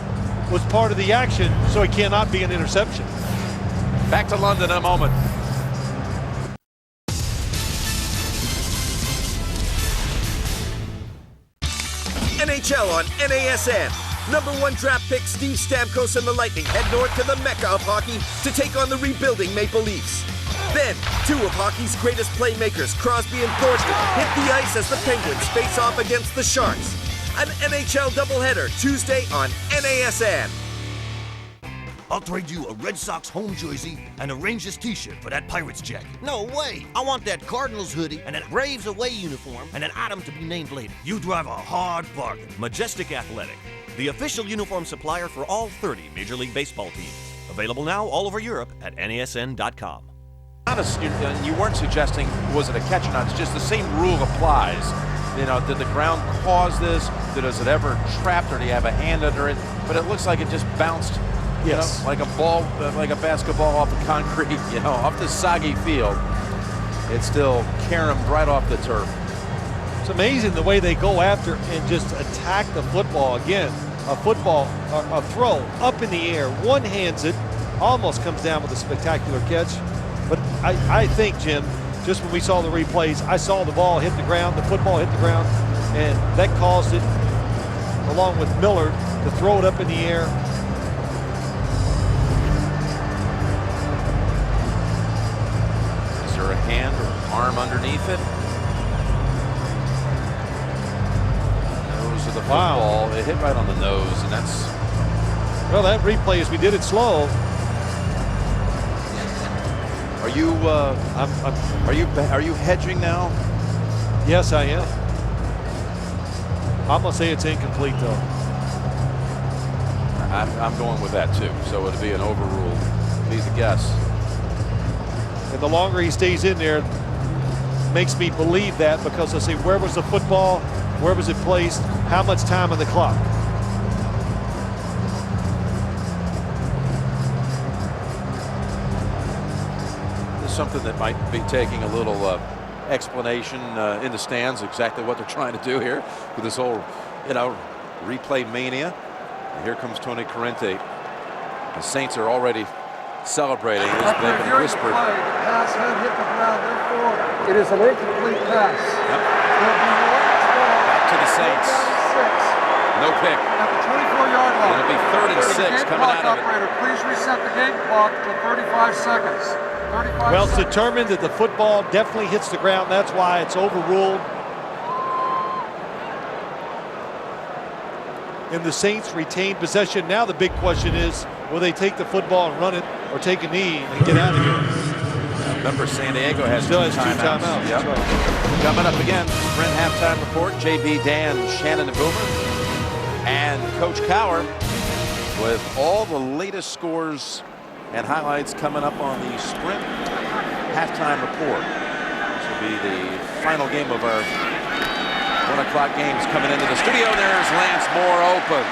G: was part of the action, so it cannot be an interception.
F: Back to London in a moment.
O: NHL on NASN. #1 draft pick Steve Stamkos and the Lightning head north to the Mecca of hockey to take on the rebuilding Maple Leafs. Then, 2 of hockey's greatest playmakers, Crosby and Thornton, hit the ice as the Penguins face off against the Sharks. An NHL doubleheader Tuesday on NASN.
L: I'll trade you a Red Sox home jersey and a Rangers t-shirt for that Pirates jacket.
V: No way. I want that Cardinals hoodie and that Braves away uniform and an item to be named later.
L: You drive a hard bargain.
U: Majestic Athletic, the official uniform supplier for all 30 Major League Baseball teams. Available now all over Europe at NASN.com.
F: You weren't suggesting was it a catch or not. It's just the same rule applies. You know, did the ground cause this? Does it ever trapped, or do you have a hand under it? But it looks like it just bounced.
G: Yes.
F: You know, like a ball, like a basketball off the concrete, you know, off the soggy field. It's still caromed right off the turf.
G: It's amazing the way they go after and just attack the football again. A throw up in the air, one hands it, almost comes down with a spectacular catch. But I think, Jim, just when we saw the replays, I saw the ball hit the ground, the football hit the ground, and that caused it, along with Miller, to throw it up in the air.
F: Is there a hand or arm underneath it? Nose of the football. Wow. It hit right on the nose, and that's...
G: Well, that replay, as we did it slow.
F: Are you hedging now?
G: Yes, I am. I'm gonna say it's incomplete, though.
F: I'm going with that too. So it'd be an overrule. He's a guess.
G: And the longer he stays in there, makes me believe that, because I say, where was the football? Where was it placed? How much time on the clock?
F: Something that might be taking a little explanation in the stands, exactly what they're trying to do here with this whole, you know, replay mania. And here comes Tony Corrente. The Saints are already celebrating. It's been whispered.
H: The pass had hit the ground, therefore it is an incomplete pass.
F: Yep. Back to the Saints. No pick.
H: At the 24-yard line.
F: It'll be 3rd and 6 coming out of it.
H: Operator, please reset the game clock to 35 seconds. 35
G: Well, it's
H: seconds.
G: determined that the football definitely hits the ground. That's why it's overruled. And the Saints retain possession. Now the big question is, will they take the football and run it or take a knee and get out of here?
F: Remember, San Diego has
G: Still has
F: two
G: two timeouts.
F: Yep.
G: That's right.
F: Coming up again, Sprint halftime report. JB, Dan, Shannon, and Boomer. And Coach Cower with all the latest scores and highlights coming up on the Sprint halftime report. This will be the final game of our 1 o'clock games coming into the studio. There's Lance Moore open.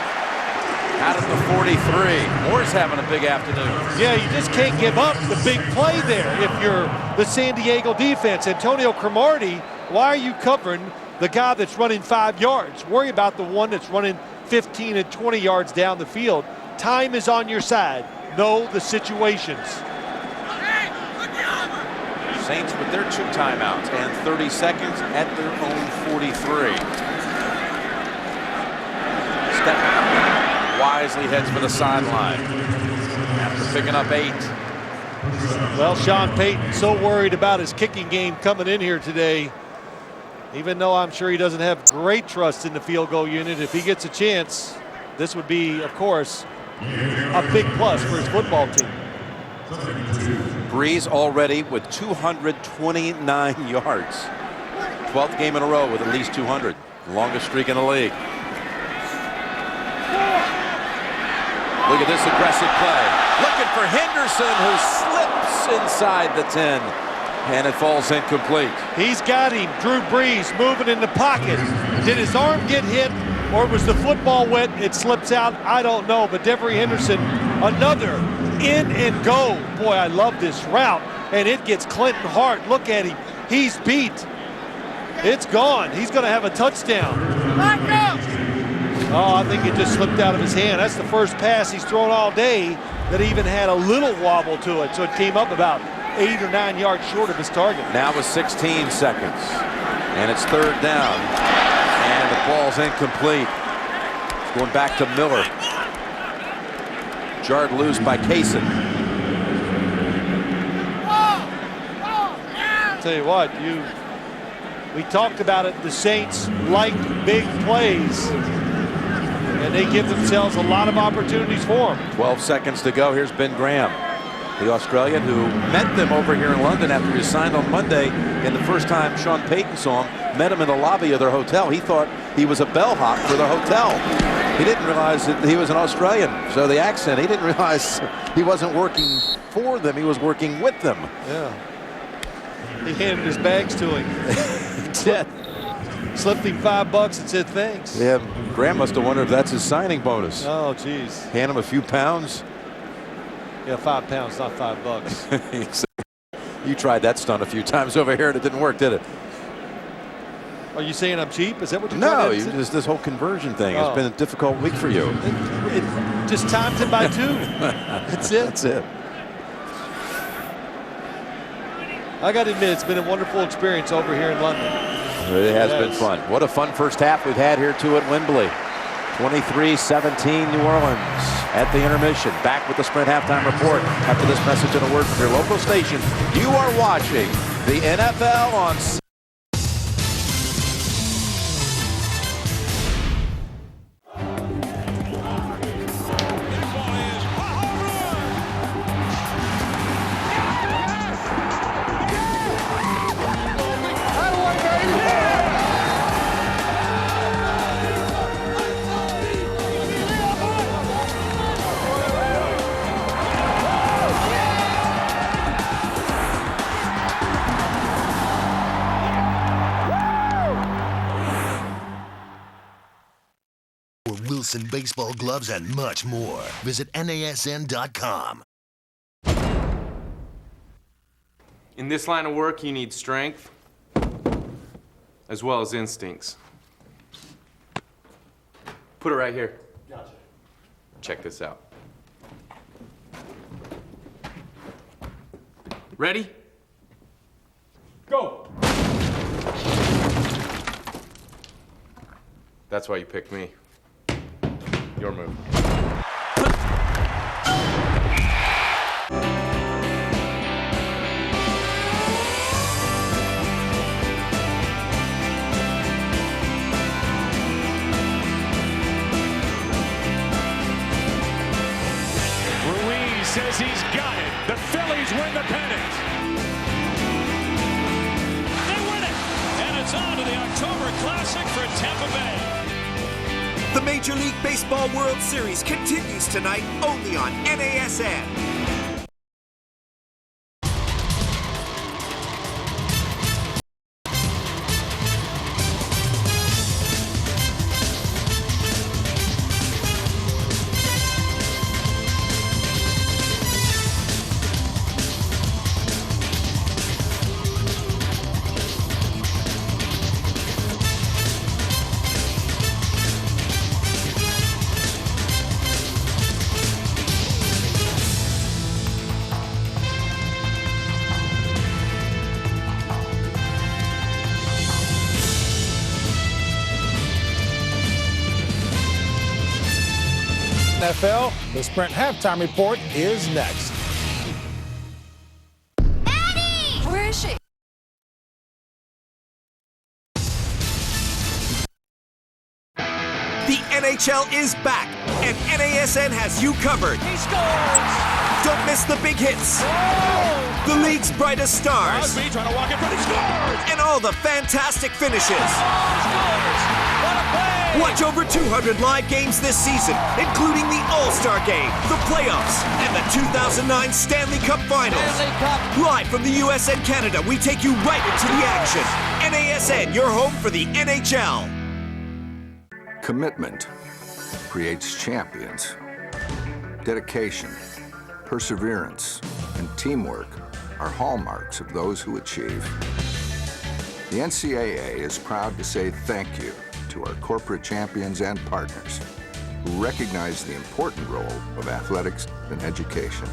F: Out at the 43. Moore's having a big afternoon.
G: Yeah, you just can't give up the big play there if you're the San Diego defense. Antonio Cromartie, why are you covering the guy that's running 5 yards? Worry about the one that's running 15 and 20 yards down the field. Time is on your side. Know the situations.
F: Saints with their 2 timeouts and 30 seconds at their own 43. Step wisely heads for the sideline after picking up 8.
G: Well, Sean Payton so worried about his kicking game coming in here today, even though I'm sure he doesn't have great trust in the field goal unit. If he gets a chance, this would be, of course, a big plus for his football team.
F: Breeze already with 229 yards. 12th game in a row with at least 200. Longest streak in the league. Look at this aggressive play. Looking for Henderson, who slips inside the 10. And it falls incomplete.
G: He's got him. Drew Brees moving in the pocket. Did his arm get hit, or was the football wet? It slips out. I don't know. But Devery Henderson, another in and go. Boy, I love this route. And it gets Clinton Hart. Look at him. He's beat. It's gone. He's going to have a touchdown. Oh, I think it just slipped out of his hand. That's the first pass he's thrown all day that even had a little wobble to it. So it came up about 8 or 9 yards short of his target.
F: Now with 16 seconds. And it's 3rd down. And the ball's incomplete. It's going back to Miller. Jarred loose by Kaysen.
G: I'll tell you what, we talked about it. The Saints like big plays, and they give themselves a lot of opportunities for them.
F: 12 seconds to go. Here's Ben Graham, the Australian who met them over here in London after he signed on Monday. And the first time Sean Payton saw him, met him in the lobby of their hotel. He thought he was a bellhop for the hotel. He didn't realize that he was an Australian. So the accent, he didn't realize he wasn't working for them. He was working with them.
G: Yeah. He handed his bags to him.
F: He did.
G: Slipped him $5 and said thanks.
F: Yeah, Graham must have wondered if that's his signing bonus.
G: Oh, geez.
F: Hand him a few pounds.
G: Yeah, 5 pounds, not $5.
F: You tried that stunt a few times over here and it didn't work, did it?
G: Are you saying I'm cheap? Is that what you're
F: No,
G: trying to say?
F: just this whole conversion thing has
G: Oh.
F: been a difficult week for you.
G: It just times it by 2. That's it.
F: That's it.
G: I got to admit, it's been a wonderful experience over here in London.
F: It has been fun. What a fun first half we've had here too at Wembley. 23-17 New Orleans at the intermission. Back with the Sprint halftime report after this message and a word from your local station. You are watching the NFL on
P: Wilson baseball gloves and much more. Visit NASN.com.
R: In this line of work, you need strength as well as instincts. Put it right here. Gotcha. Check this out. Ready? Go! That's why you picked me.
F: Your move.
C: Says he's got it. The Phillies win the pennant. They win it. And it's on to the October Classic for Tampa Bay.
O: The Major League Baseball World Series continues tonight only on NASN.
A: NFL, the Sprint halftime report is next.
S: Eddie! Where is she?
O: The NHL is back, and NASN has you covered.
C: He scores!
O: Don't miss the big hits, the league's brightest stars,
C: Crosby trying to walk in front, he scores!
O: and all the fantastic finishes.
C: Scores! What a play!
O: Watch over 200 live games this season, including the All-Star Game, the playoffs, and the 2009 Stanley Cup Finals. Live from the U.S. and Canada, we take you right into the action. NASN, your home for the NHL.
T: Commitment creates champions. Dedication, perseverance, and teamwork are hallmarks of those who achieve. The NCAA is proud to say thank you to our corporate champions and partners who recognize the important role of athletics and education.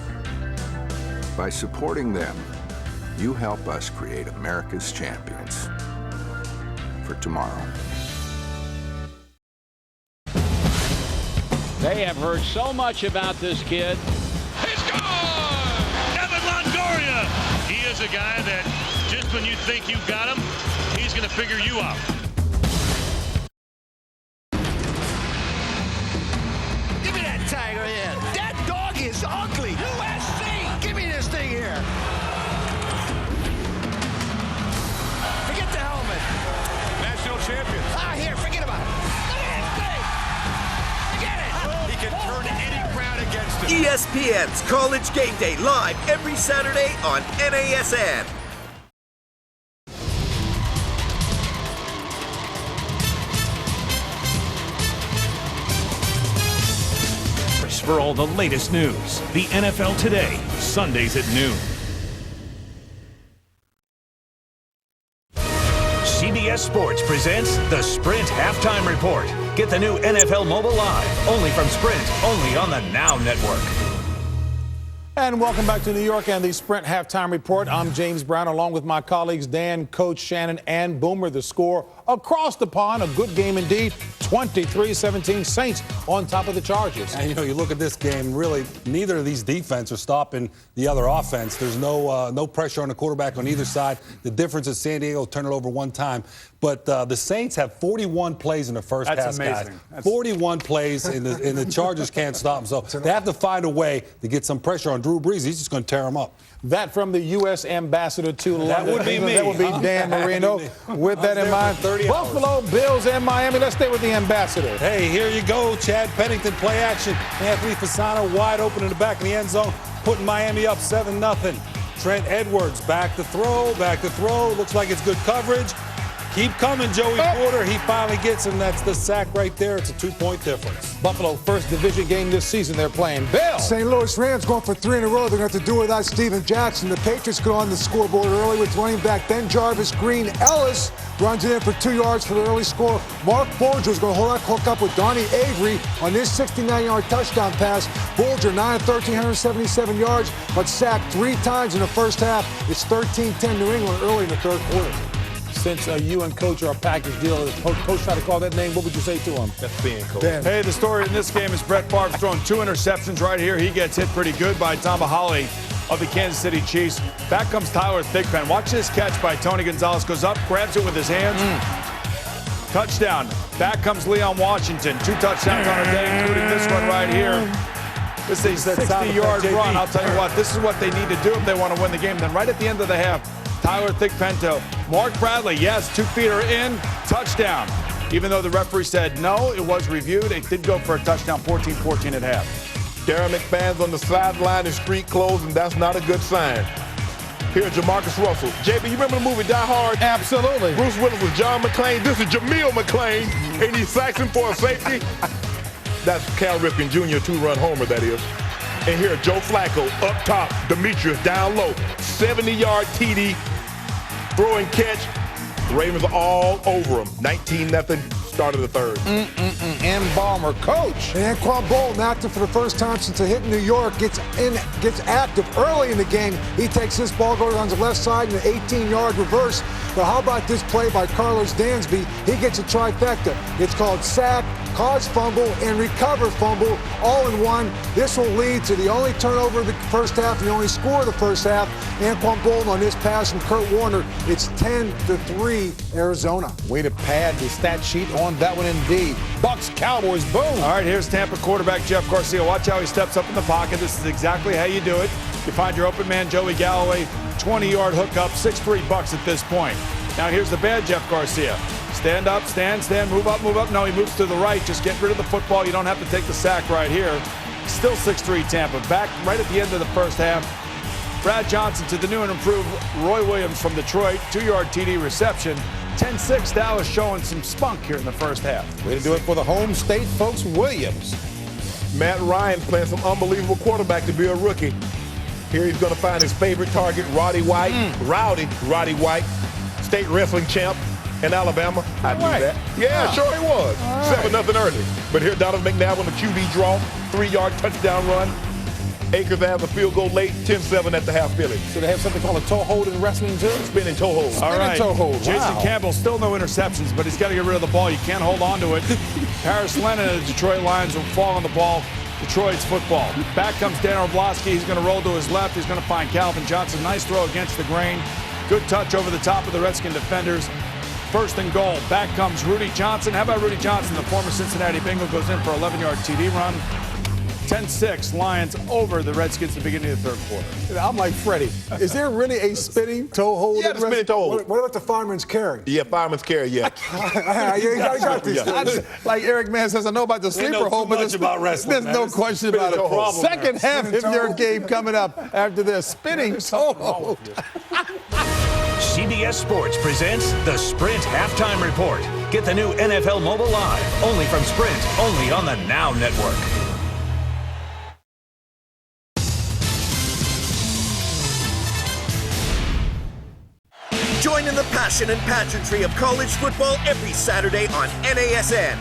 T: By supporting them, you help us create America's champions for tomorrow.
W: They have heard so much about this kid.
C: He scores! Evan Longoria! He is a guy that just when you think you've got him, he's going to figure you out.
V: Give me that tiger head. That dog is ugly. USC! Give me this thing here. Forget the helmet.
C: National champions.
V: Ah, here, forget about it. Look at this thing. Forget it.
C: He can turn any crowd against him.
O: ESPN's College Game Day live every Saturday on NASN.
C: For all the latest news, the NFL Today, Sundays at noon. CBS Sports presents the Sprint Halftime Report. Get the new NFL Mobile Live, only from Sprint, only on the Now Network.
A: And welcome back to New York and the Sprint halftime report. I'm James Brown, along with my colleagues Dan, Coach Shannon, and Boomer. The score across the pond, a good game indeed. 23-17 Saints on top of the Chargers.
X: And, you look at this game, really, neither of these defense are stopping the other offense. There's no pressure on the quarterback on either side. The difference is San Diego turn it over one time. But the Saints have 41 plays in the first half, guys. That's amazing. 41 plays, and the Chargers can't stop them. So they have to find a way to get some pressure on Drew Brees. He's just going to tear them up.
A: That from the U.S. ambassador to London.
X: That would be me.
A: That would be Dan Marino. With that in mind, Buffalo Bills and Miami. Let's stay with the ambassador.
X: Hey, here you go. Chad Pennington, play action. Anthony Fasano wide open in the back of the end zone, putting Miami up 7-0. Trent Edwards back to throw. Looks like it's good coverage. Keep coming, Joey Porter. He finally gets him. That's the sack right there. It's a 2-point difference.
A: Buffalo, first division game this season. They're playing Bill.
Y: St. Louis Rams going for 3 in a row. They're going to have to do without Steven Jackson. The Patriots go on the scoreboard early with running back Ben Jarvis. Green Ellis runs it in for 2 yards for the early score. Mark Bulger is going to hold that hook up with Donnie Avery on this 69-yard touchdown pass. Bulger, 9-13, 177 yards, but sacked 3 times in the first half. It's 13-10 New England early in the third quarter.
A: Since you and Coach are a package deal, if Coach tried to call that name, what would you say to him?
B: That's being Coach.
D: Hey, the story in this game is Brett Favre's thrown 2 interceptions right here. He gets hit pretty good by Tomahawley of the Kansas City Chiefs. Back comes Tyler Thigpen. Watch this catch by Tony Gonzalez. Goes up, grabs it with his hands. Touchdown. Back comes Leon Washington. 2 touchdowns on a day, including this one right here. This is a 60-yard run. I'll tell you what, this is what they need to do if they want to win the game. Then right at the end of the half, Tyler Thigpen. Mark Bradley, yes, 2 feet are in. Touchdown. Even though the referee said no, it was reviewed. It did go for a touchdown, 14-14 at half.
B: Darren McFadden's on the sideline in street clothes, and that's not a good sign. Here's Jamarcus Russell. JB, you remember the movie Die Hard?
A: Absolutely.
B: Bruce Willis was John McClane. This is Jameel McClane, and he sacks him for a safety. That's Cal Ripken Jr., 2-run homer, that is. And here, Joe Flacco up top, Demetrius down low. 70-yard TD, throwing catch. Ravens all over him. 19-0, start of the third.
A: And Balmer, Coach.
Y: And Anquan Bolton, active for the first time since a hit in New York, gets active early in the game. He takes this ball, goes on the left side in an 18-yard reverse. But how about this play by Carlos Dansby? He gets a trifecta. It's called sack, cause fumble, and recover fumble all in one. This will lead to the only turnover of the first half and the only score of the first half. Anquan Bolton on this pass from Kurt Warner. It's 10-3 Arizona.
A: Way to pad the stat sheet on that one indeed. Bucks, Cowboys, boom.
D: All right, here's Tampa quarterback Jeff Garcia. Watch how he steps up in the pocket. This is exactly how you do it. You find your open man, Joey Galloway, 20-yard hookup, 6'3" Bucks at this point. Now here's the bad Jeff Garcia. Stand up, stand, move up. No, he moves to the right. Just get rid of the football. You don't have to take the sack right here. Still 6'3" Tampa. Back right at the end of the first half. Brad Johnson to the new and improved Roy Williams from Detroit. 2-yard TD reception. 10-6, Dallas showing some spunk here in the first half.
A: Way to do it for the home state folks, Williams.
B: Matt Ryan playing some unbelievable quarterback to be a rookie. Here he's going to find his favorite target, Roddy White. Rowdy Roddy White, state wrestling champ in Alabama. I knew that. Yeah, sure he was. 7-0 early. But here Donald McNabb on the QB draw, 3-yard touchdown run. Akers has a field goal late, 10-7 at the half Philly.
A: So they have something called a toe hold in wrestling too?
B: Spinning toe hold.
D: All right.
A: Toe hold.
D: Jason Campbell, still no interceptions, but he's got to get rid of the ball. You can't hold on to it. Paris Lennon of the Detroit Lions will fall on the ball. Detroit's football. Back comes Dan Orlovsky. He's going to roll to his left. He's going to find Calvin Johnson. Nice throw against the grain. Good touch over the top of the Redskin defenders. 1st and goal. Back comes Rudy Johnson. How about Rudy Johnson? The former Cincinnati Bengal goes in for an 11-yard TD run. 10-6, Lions over the Redskins at the beginning of the third quarter.
A: I'm like Freddie. Is there really a spinning toe hold?
B: Yeah, the spinning toe hold.
Y: What about the fireman's carry?
B: Yeah, fireman's carry, yeah.
Y: You got this.
A: Like Eric Mann says, I know about the sleeper hold, but there's no question about it. Second half of your game coming up after this. Spinning toe hold.
U: CBS Sports presents the Sprint Halftime Report. Get the new NFL Mobile Live, only from Sprint, only on the Now Network.
O: Join in the passion and pageantry of college football every Saturday on NASN.